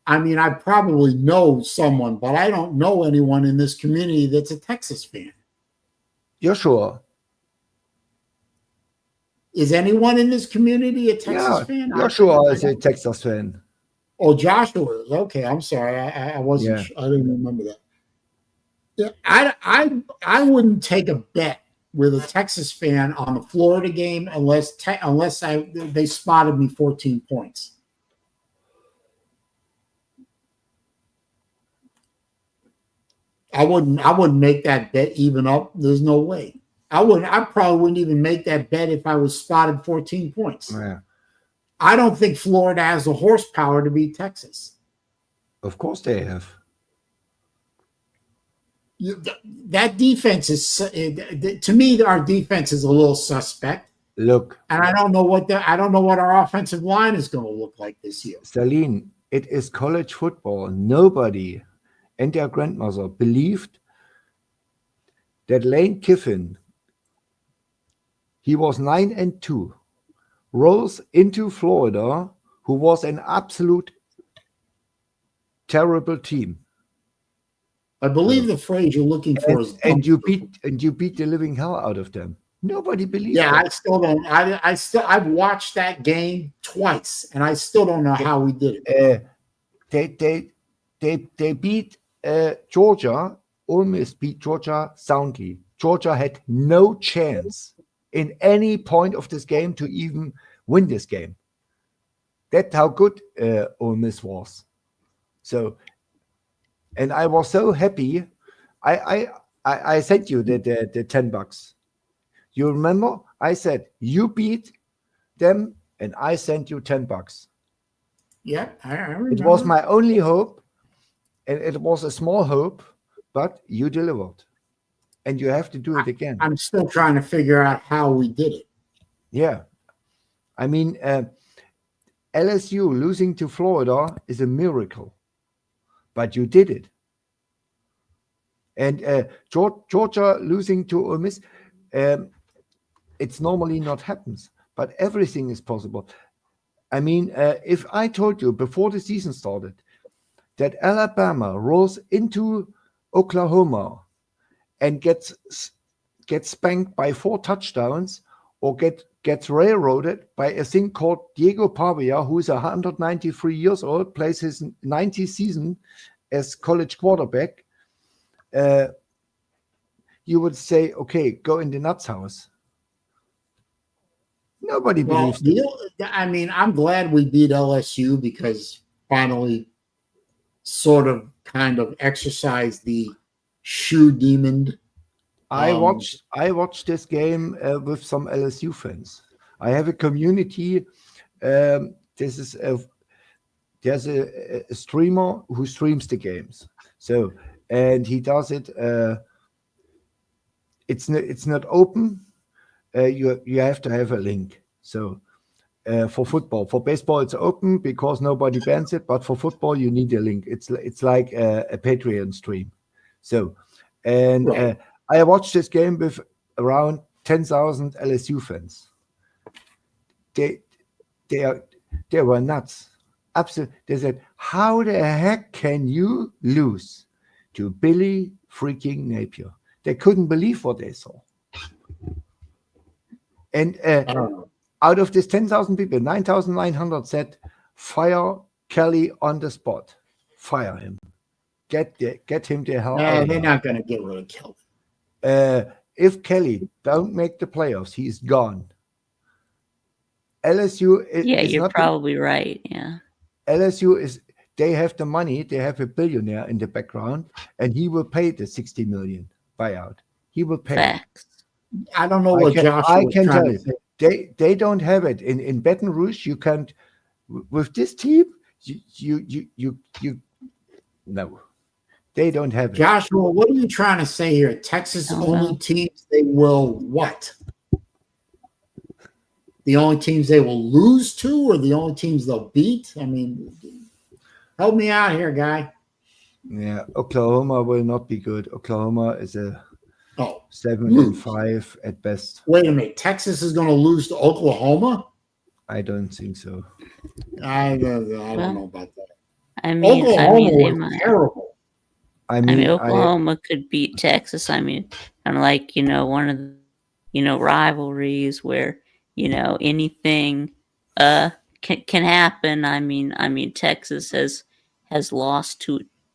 I mean, I probably know someone, but I don't know anyone in this community that's a Texas fan. You're sure? Is anyone in this community a Texas fan? Joshua is a Texas fan. Oh, Joshua is. Okay, I'm sorry. I wasn't. Yeah. I didn't remember that. Yeah, I wouldn't take a bet with a Texas fan on the Florida game unless they spotted me 14 points. I wouldn't make that bet even up. There's no way. I probably wouldn't even make that bet if I was spotted 14 points. Yeah. I don't think Florida has the horsepower to beat Texas. Of course they have. That defense is, to me, our defense is a little suspect. Look, and I don't know what our offensive line is going to look like this year. Saleen, it is college football. Nobody and their grandmother believed that Lane Kiffin, he was 9-2, rolls into Florida, who was an absolute terrible team. I believe the phrase you're looking for is and you beat the living hell out of them. Nobody believes. Yeah, that. I still don't. I've watched that game twice, and I still don't know how we did it. They beat Georgia. Ole Miss beat Georgia soundly. Georgia had no chance in any point of this game to even win this game. That's how good Ole Miss was. So, and I was so happy. I sent you the $10. You remember? I said you beat them, and I sent you $10. Yeah, I remember. It was my only hope, and it was a small hope, but you delivered, and you have to do it again. I'm still trying to figure out how we did it. Yeah, I mean, LSU losing to Florida is a miracle, but you did it. And Georgia losing to Ole Miss, it's normally not happens, but everything is possible. I mean, if I told you before the season started that Alabama rolls into Oklahoma and gets spanked by 4 touchdowns or gets railroaded by a thing called Diego Pavia, who is 193 years old, plays his 90th season as college quarterback, you would say, okay, go in the nuts house. Nobody believes I mean, I'm glad we beat LSU because finally sort of kind of exercised the shoe demon I watched this game with some LSU fans. I have a community. There's a streamer who streams the games. So, and he does it. It's not open. You have to have a link. So, for football, for baseball, it's open because nobody bans it. But for football, you need a link. It's like a Patreon stream. So, and Right. I watched this game with around 10,000 LSU fans. They were nuts. Absolutely. They said, "How the heck can you lose to Billy freaking Napier?" They couldn't believe what they saw. And out of this 10,000 people, 9,900 said, "Fire Kelly on the spot. Fire him. Get him the hell out." They're not going to get rid of Kelly. If Kelly don't make the playoffs, he's gone. LSU is you're not probably right. Yeah. LSU they have the money, they have a billionaire in the background, and he will pay the 60 million buyout. He will pay. Facts. I don't know what Josh I was can trying tell to say. you. They don't have it. In Baton Rouge, you can't with this team, you no. They don't have it. Joshua, what are you trying to say here? Texas only teams they will what? The only teams they will lose to, or the only teams they'll beat? I mean, help me out here, guy. Yeah, Oklahoma will not be good. Oklahoma is a 7 lose. and 5 at best. Wait a minute. Texas is going to lose to Oklahoma? I don't think so. I don't know about that. Oklahoma was terrible. Oklahoma could beat Texas. I mean, unlike, one of the, rivalries where, anything can happen. I mean, Texas has lost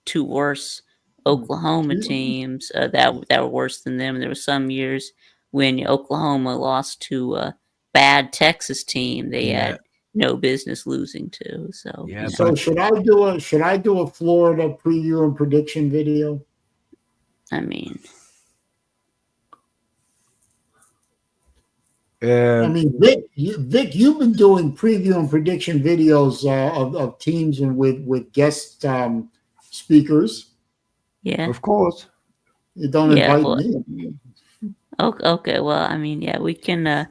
to worse Oklahoma teams that were worse than them. There were some years when Oklahoma lost to a bad Texas team they had no business losing to. So So should I do a Florida preview and prediction video? I mean, Vic, you've been doing preview and prediction videos of teams and with guest speakers. Yeah, of course. You don't invite me. Okay, well, I mean, we can. I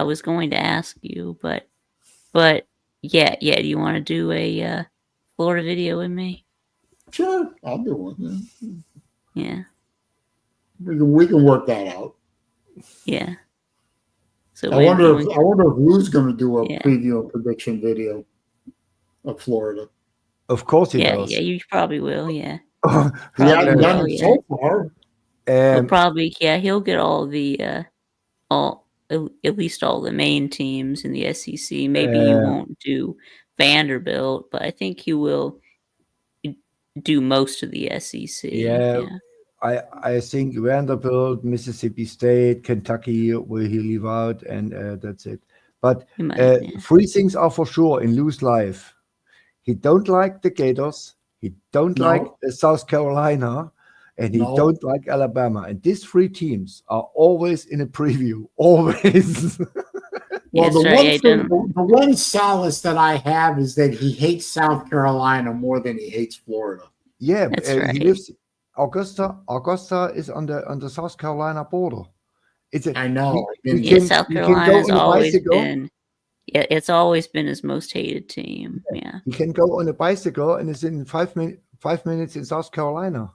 was going to ask you, but do you want to do a Florida video with me? Sure, I'll do one. Yeah, we can work that out. Yeah. So I wonder if Lou's going to do a preview and prediction video of Florida. Of course he does. Yeah, you probably will. Yeah. He hasn't done it so far. He'll probably he'll get all the at least all the main teams in the SEC. Maybe he won't do Vanderbilt, but I think he will do most of the SEC. Yeah. I think Vanderbilt, Mississippi State, Kentucky will he leave out, and that's it. But 3 things are for sure in Lou's life. He don't like the Gators. He don't like South Carolina. And he don't like Alabama. And these 3 teams are always in a preview. Always. Well, the one solace that I have is that he hates South Carolina more than he hates Florida. Yeah, right. He lives. Augusta is on the South Carolina border. I know. South Carolina's always been. Yeah, it's always been his most hated team. Yeah. You can go on a bicycle and it's in 5 minutes in South Carolina.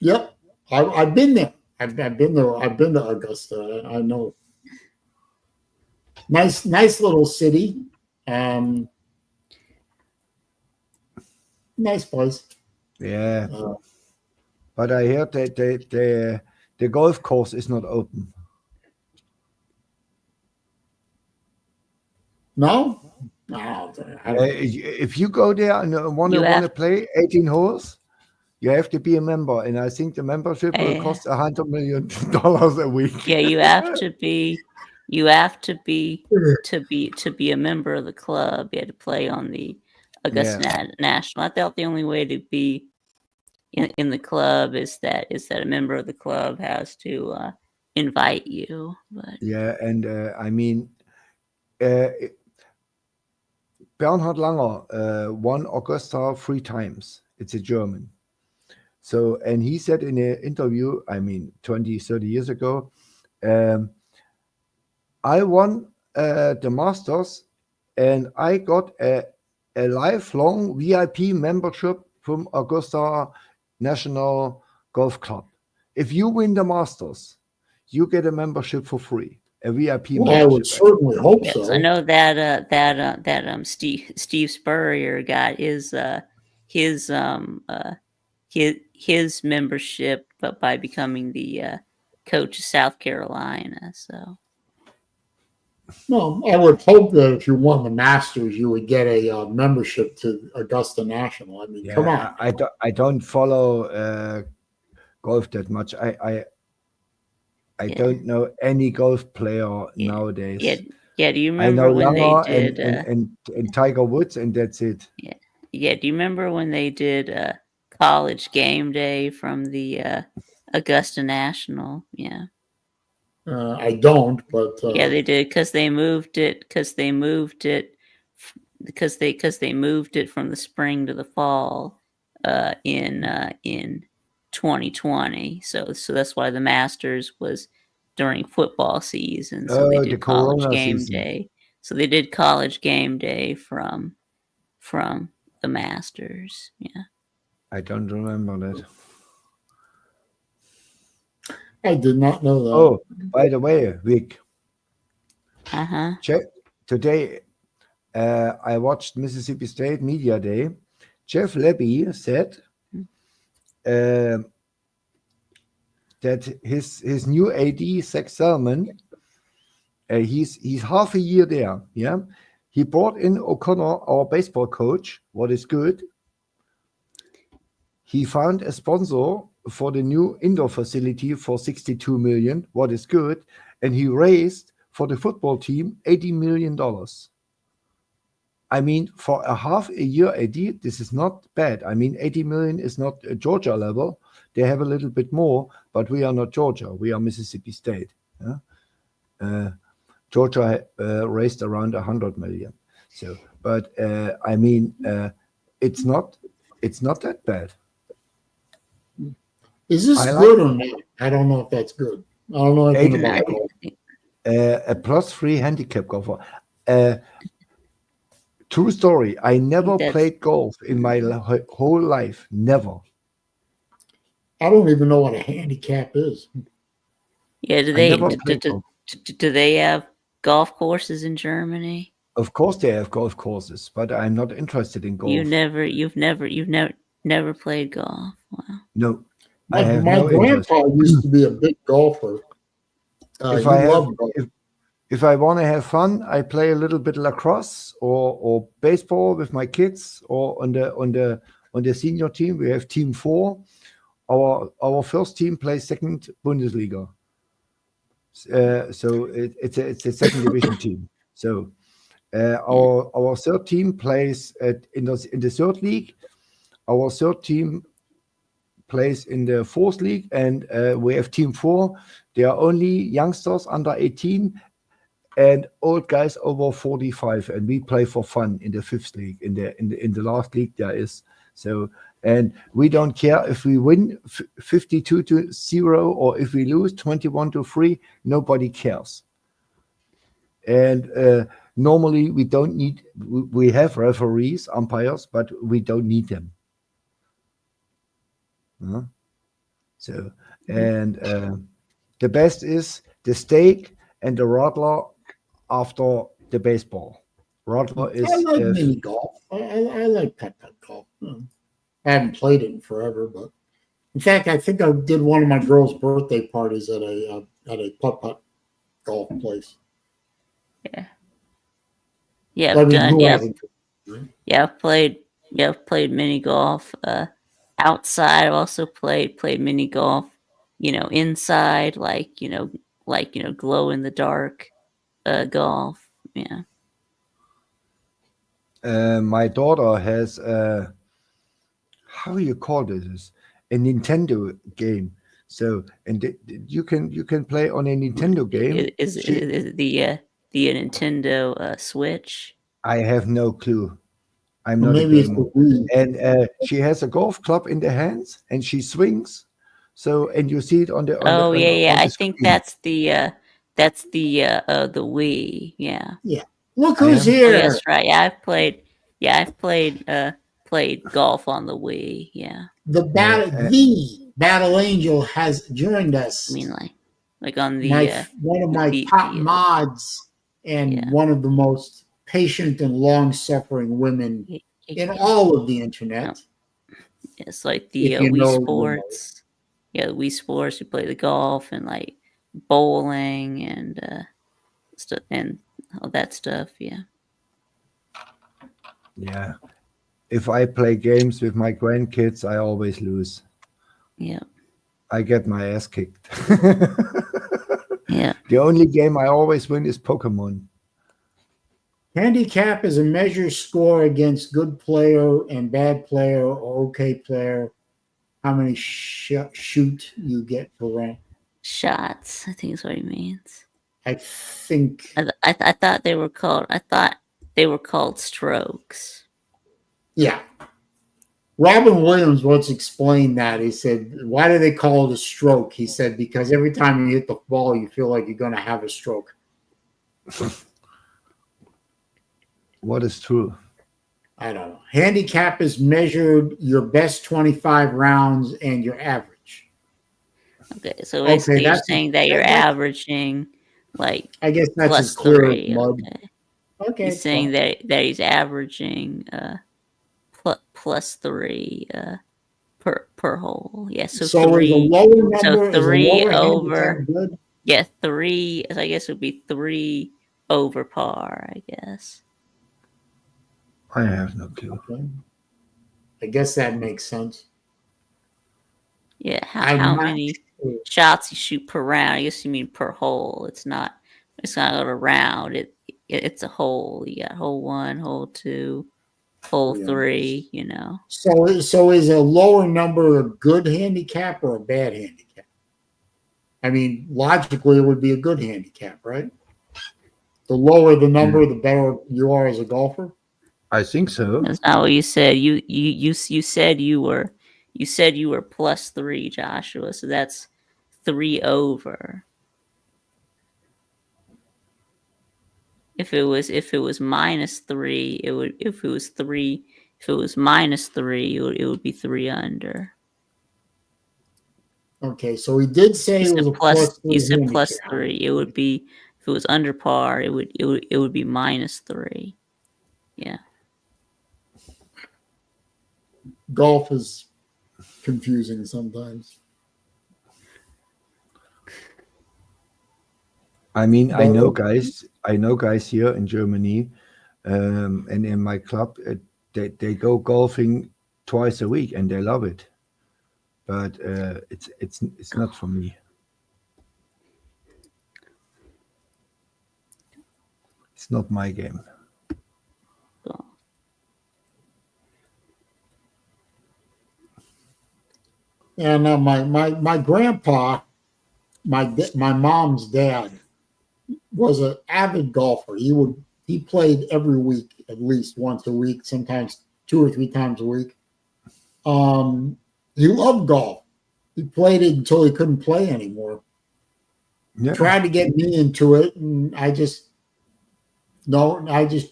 Yep, I've been there. I've been there. I've been to Augusta. I know. Nice little city. Nice place. Yeah, but I heard that the golf course is not open. No. If you go there and want to play 18 holes. You have to be a member, and I think the membership will cost $100 million a week. Yeah, you have to be to be a member of the club. You had to play on the Augusta National. I thought the only way to be in the club is that a member of the club has to invite you. But Yeah, and I mean, Bernhard Langer won Augusta 3 times. It's a German. So, and he said in an interview, I mean, 20, 30 years ago, I won the Masters and I got a lifelong VIP membership from Augusta National Golf Club. If you win the Masters, you get a membership for free, a VIP Well, I would membership. certainly hope yes, so. I know that Steve Spurrier got his membership, but by becoming the coach of South Carolina. So No, I would hope that if you won the Masters, you would get a membership to Augusta National. I mean, come on. I don't follow golf that much. I yeah. don't know any golf player nowadays. Yeah. Do you I remember know when they Langer did? and Tiger Woods, and that's it. Yeah. Do you remember when they did college game day from the Augusta National? Yeah. I don't, but Yeah, they did because they moved it from the spring to the fall in 2020. So that's why the Masters was during football season. So they Oh, the did college Corona game season. day. So they did college game day from the Masters. Yeah. I don't remember that. I did not know that. Oh, by the way, Vic, Uh-huh. today I watched Mississippi State Media Day. Jeff Lebby said that his new AD, Zach Selman, he's half a year there. Yeah, he brought in O'Connor, our baseball coach. What is good? He found a sponsor for the new indoor facility for $62 million. What is good? And he raised for the football team $80 million. I mean, for a half a year AD, this is not bad. I mean, 80 million is not a Georgia level. They have a little bit more, but we are not Georgia. We are Mississippi State. Yeah? Georgia raised around 100 million. So, but I mean, it's not that bad. Is this good or not? I don't know if that's good. I don't know anything about golf. A +3 handicap golfer. True story. I never played golf in my whole life. Never. I don't even know what a handicap is. Yeah, do they have golf courses in Germany? Of course they have golf courses, but I'm not interested in golf. You've never played golf. Wow. No. My grandpa used to be a big golfer. If I want to have fun, I play a little bit lacrosse or baseball with my kids, or on the senior team we have Team 4. Our first team plays second Bundesliga. So it's a second division team. So our third team plays in the third league. Our third team plays in the fourth league, and we have Team 4. They are only youngsters under 18 and old guys over 45, and we play for fun in the fifth league. In the last league there is. So, and we don't care if we win 52-0 or if we lose 21-3. Nobody cares. And normally we don't need. We have referees, umpires, but we don't need them. So, and the best is the steak and the Radler after the baseball. Radler is. I like mini golf. I like putt-putt golf. I haven't played it in forever, but in fact, I think I did one of my girls' birthday parties at a putt-putt golf place. Yeah. Yeah, I've done. Yeah, I've played mini golf outside. I've also played mini golf, inside, like glow in the dark golf. Yeah. My daughter has how you call this? Nintendo game. So you can play on a Nintendo game. Is the Nintendo Switch? I have no clue. I'm Or not a maybe it's gamer. the Wii. And she has a golf club in the hands, and she swings. So and you see it on the Oh yeah. on I the think screen. that's the Wii. Yeah. Yeah. Look I who's am- Oh, here. yeah, that's right. Yeah, I've played golf on the Wii. Yeah. The Battle Angel has joined us. I mean, like on the one of my the- top the, mods and yeah. one of the most patient and long-suffering women in all of the internet. It's like the If you Wii know, you know. Sports. Yeah, the Wii Sports. You play the golf and like bowling and stuff and all that stuff. Yeah. Yeah. If I play games with my grandkids, I always lose. Yeah. I get my ass kicked. Yeah. The only game I always win is Pokemon. Handicap is a measured score against good player and bad player or okay player. How many shoot you get per round? Shots, I think is what he means. I think. I thought they were called. I thought they were called strokes. Yeah. Robin Williams once explained that. He said, "Why do they call it a stroke?" He said, "Because every time you hit the ball, you feel like you're going to have a stroke." What is true? I don't know. Handicap is measured your best 25 rounds and your average. Okay, so basically you're saying that you're averaging like I guess that's plus as clear as 3. mud. Okay. He's saying that he's averaging plus 3 per hole. Yeah, so 3. Is a lower number, so 3 over. Good? Yeah, 3. I guess it would be 3 over par. I guess. I have no clue. Okay. I guess that makes sense. Yeah, how many shots you shoot per round? I guess you mean per hole. It's not a round. It's a hole. You got hole 1, hole 2, hole 3. You know. So is a lower number a good handicap or a bad handicap? I mean, logically, it would be a good handicap, right? The lower the number, the better you are as a golfer. I think so. That's not what you said. You said you were plus 3, Joshua. So that's 3 over. If it was minus 3, it would. If it was minus 3, it would be 3 under. Okay, so he did say it was a plus 3. You said plus 3. It would be, if it was under par, it would be minus 3. Yeah. Golf is confusing sometimes. I mean, I know guys here in Germany, and in my club, they go golfing twice a week and they love it. But it's not for me. It's not my game. And my grandpa, my mom's dad, was an avid golfer. He played every week, at least once a week, sometimes 2 or 3 times a week. He loved golf. He played it until he couldn't play anymore. Yeah. Tried to get me into it, and I just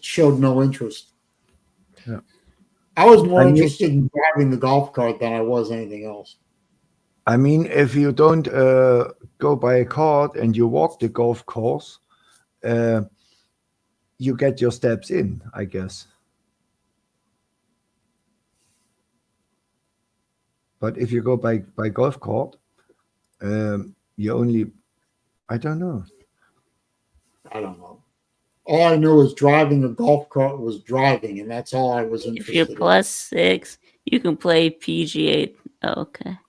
showed no interest. Yeah. I was more interested in driving the golf cart than I was anything else. I mean, if you don't go by a cart and you walk the golf course, you get your steps in, I guess. But if you go by golf cart, you only, I don't know. All I knew was driving a golf cart was driving, and that's all I was interested in. If you're plus 6, you can play PGA. Okay.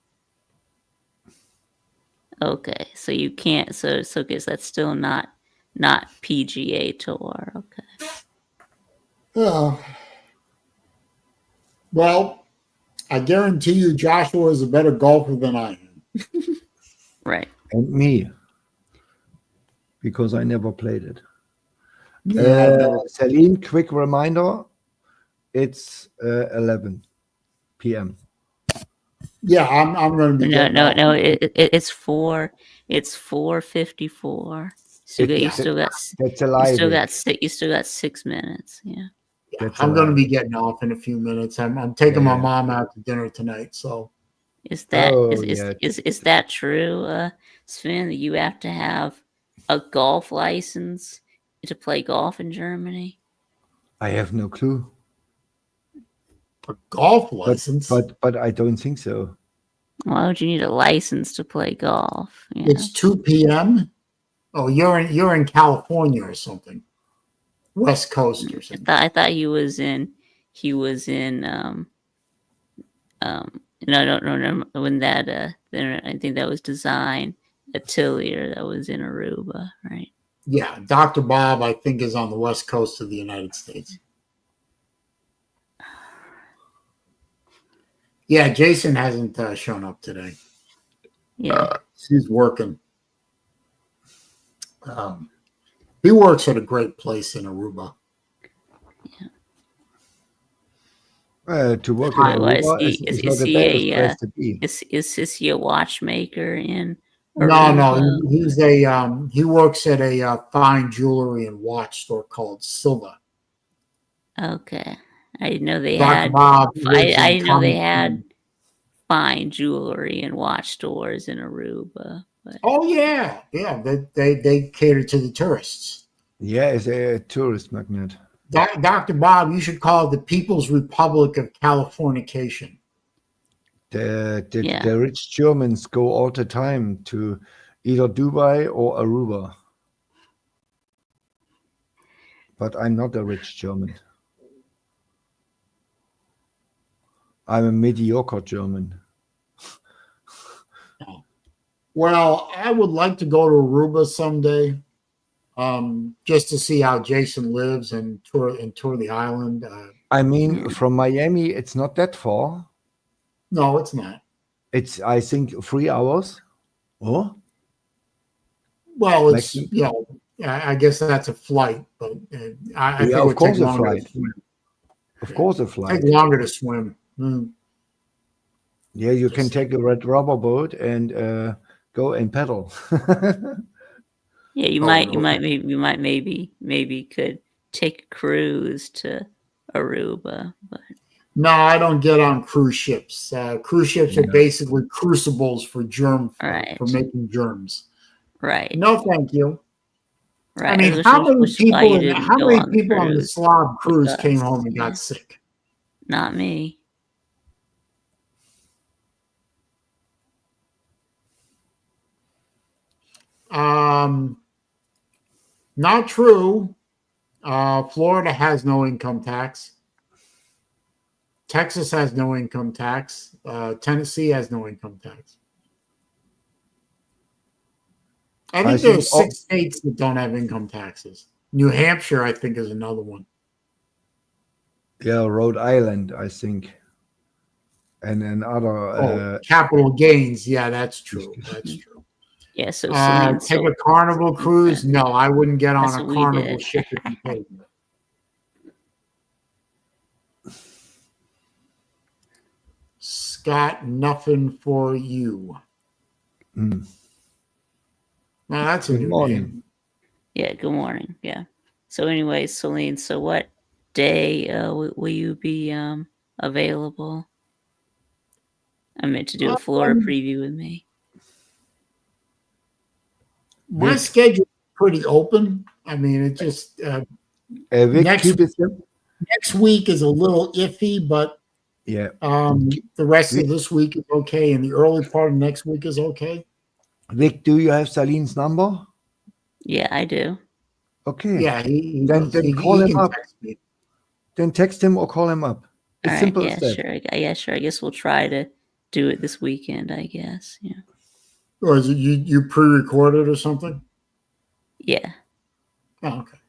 Okay, so you can't. So guess that's still not PGA Tour. Okay. Well, I guarantee you Joshua is a better golfer than I am. Right. And me, because I never played it. Yeah, I've never- Saleen, quick reminder, it's 11 p.m. yeah, I'm going to be getting off. It's 4:54. So you That's a lie. you still got 6 minutes. Yeah. Yeah, I'm going to be getting off in a few minutes. I'm taking my mom out to dinner tonight. So is that true, Sven? That you have to have a golf license to play golf in Germany? I have no clue. a golf license. But I don't think so. Why would you need a license to play golf? Yeah. It's 2 p.m. Oh, you're in California or something, West Coast or something. I thought he was in. I don't remember when that. I think that was Design Atelier that was in Aruba, right? Yeah, Dr. Bob, I think, is on the West Coast of the United States. Yeah, Jason hasn't shown up today. Yeah, he's working. He works at a great place in Aruba. To work in Aruba is not the best place to be. Is he a watchmaker in Aruba? No, he's he works at a fine jewelry and watch store called Silva. Okay, I didn't know they Dr. had. Bob I didn't know they had fine jewelry and watch stores in Aruba. But. Oh yeah, they cater to the tourists. Yeah, it's a tourist magnet. Dr. Bob, you should call it the People's Republic of Californication. The rich Germans go all the time to either Dubai or Aruba. But I'm not a rich German. I'm a mediocre German. Well, I would like to go to Aruba someday, just to see how Jason lives and tour the island. I mean, from Miami, it's not that far. No, it's not. It's, I think, 3 hours. Oh, well, it's I guess that's a flight, but I think it would take longer to swim. Of course, a flight. Take longer to swim. Yeah, you can take a red rubber boat and go and pedal. Yeah, you might maybe could take a cruise to Aruba, but no, I don't get on cruise ships. Cruise ships are basically crucibles for for making germs. Right. No, thank you. Right. I mean, how many people on the Slav cruise came home and got sick? Not me. Not true. Florida has no income tax. Texas has no income tax. Tennessee has no income tax. I think there's 6 states that don't have income taxes. New Hampshire, I think, is another one. Yeah, Rhode Island, I think. And then other... capital gains. Yeah, that's true. That's true. Yeah, so take a Carnival cruise? No, I wouldn't get on a Carnival ship if you paid me. Scott, nothing for you. Mm. Well, that's a good morning. Yeah, good morning. Yeah. So anyway, Saleen, so what day will you be available? I meant to do a Florida preview with me. My schedule is pretty open. I mean, it just next week is a little iffy, but yeah, the rest of this week is okay, and the early part of next week is okay. Vic, do you have Saleen's number? Yeah, I do. Okay. Yeah, then call him up. Then text him or call him up. It's simple as that. Sure. Yeah, sure. I guess we'll try to do it this weekend, I guess. Yeah. Or is it you pre-recorded or something? Yeah. Oh, okay.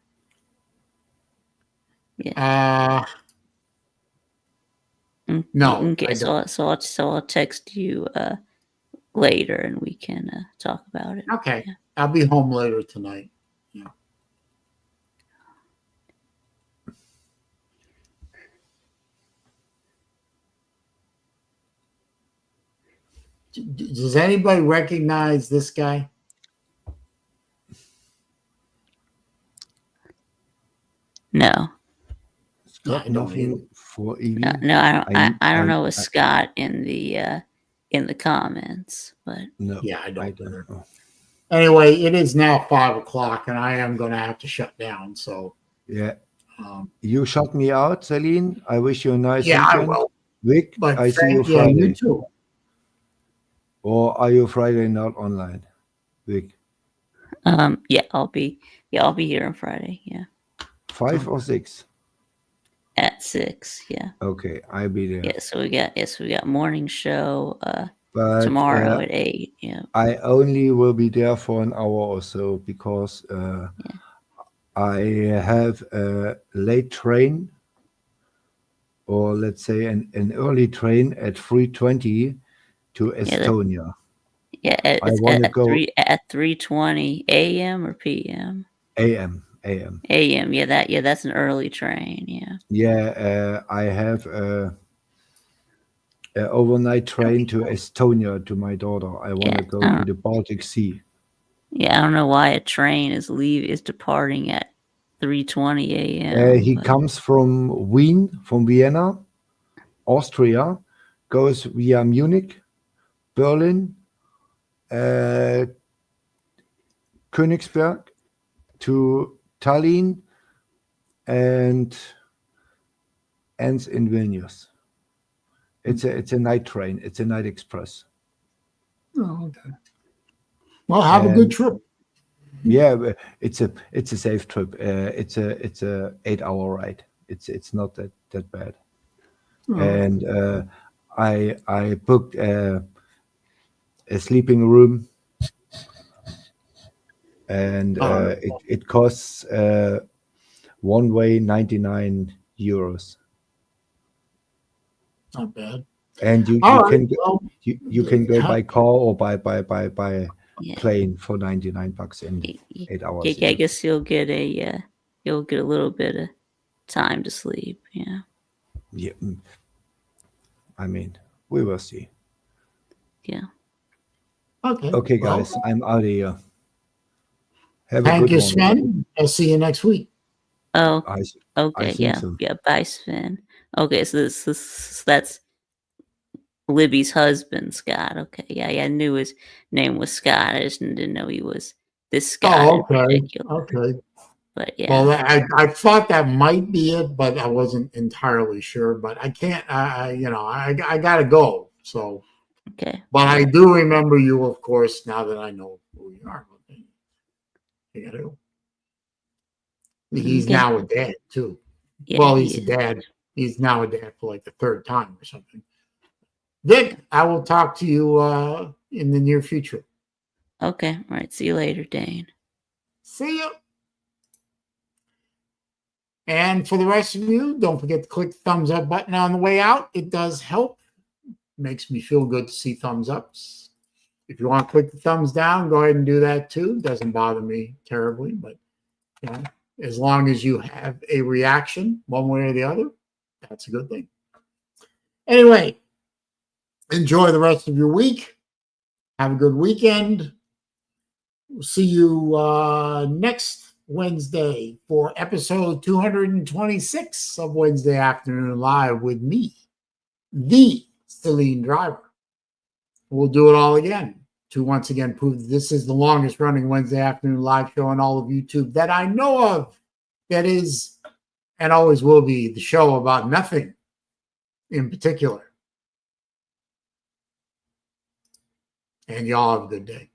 Yeah. No, Okay, I don't. so I'll text you later, and we can talk about it. Okay. Yeah. I'll be home later tonight. Yeah. Does anybody recognize this guy? No, Scott, I don't nothing for Evie. no, I don't know a Scott in the comments, but No, Yeah, I don't I don't either. know. Anyway, it is now 5:00, and I am going to have to shut down. So, Yeah. You shut me out, Saleen. I wish you a nice yeah, I weekend. will. Vic, But I see you yeah, you Friday. too. Or are you Friday not online, Vic? yeah, I'll be here on Friday. Yeah, 5 or 6? at 6. Yeah. Okay, I'll be there. Yeah. So we got morning show But tomorrow at 8. Yeah. I only will be there for an hour or so because I have a late train, or let's say an early train at 3:20 to Estonia. Yeah, I want to go 3:20 a.m. or p.m. AM. a.m. Yeah, that's an early train. Yeah. Yeah, I have a overnight train to Estonia to my daughter. I want to go to the Baltic Sea. Yeah, I don't know why a train is departing at 3:20 a.m. He comes from Vienna, Austria, goes via Munich, Berlin, Königsberg to Tallinn, and ends in Vilnius. It's a night train. It's a night express. Oh, okay. Well, have a good trip. Yeah, it's a safe trip. It's a 8-hour ride. It's not that bad. Oh. And I booked a sleeping room, and it costs one way 99 euros. Not bad. And you can go by car or by plane for $99 in 8 hours. I guess you'll get a little bit of time to sleep. Yeah. Yeah. I mean, we will see. Yeah. Okay. Okay, guys, I'm out of here. Have Thank a good you, one. Sven. I'll see you next week. Oh, I okay. think Yeah. so. Yeah. Bye, Sven. Okay. So that's Libby's husband, Scott. Okay. Yeah. I knew his name was Scott. I just didn't know he was this Scott in particular. Okay. But yeah. Well, I thought that might be it, but I wasn't entirely sure. But I can't. I gotta go. So. Okay. But I do remember you, of course, now that I know who you are. I gotta go. He's now a dad too. Yeah, well, he's a dad. He's now a dad for like the 3rd time or something. Vic, I will talk to you in the near future. Okay. All right. See you later, Dane. See you. And for the rest of you, don't forget to click the thumbs up button on the way out. It does help. Makes me feel good to see thumbs ups. If you want to click the thumbs down, go ahead and do that too. Doesn't bother me terribly, but as long as you have a reaction one way or the other, that's a good thing. Anyway, enjoy the rest of your week. Have a good weekend. We'll see you next Wednesday for episode 226 of Wednesday Afternoon Live with me, the SaleenDriver. We'll do it all again to once again prove that this is the longest running Wednesday afternoon live show on all of YouTube that I know of. That is and always will be the show about nothing in particular. And y'all have a good day.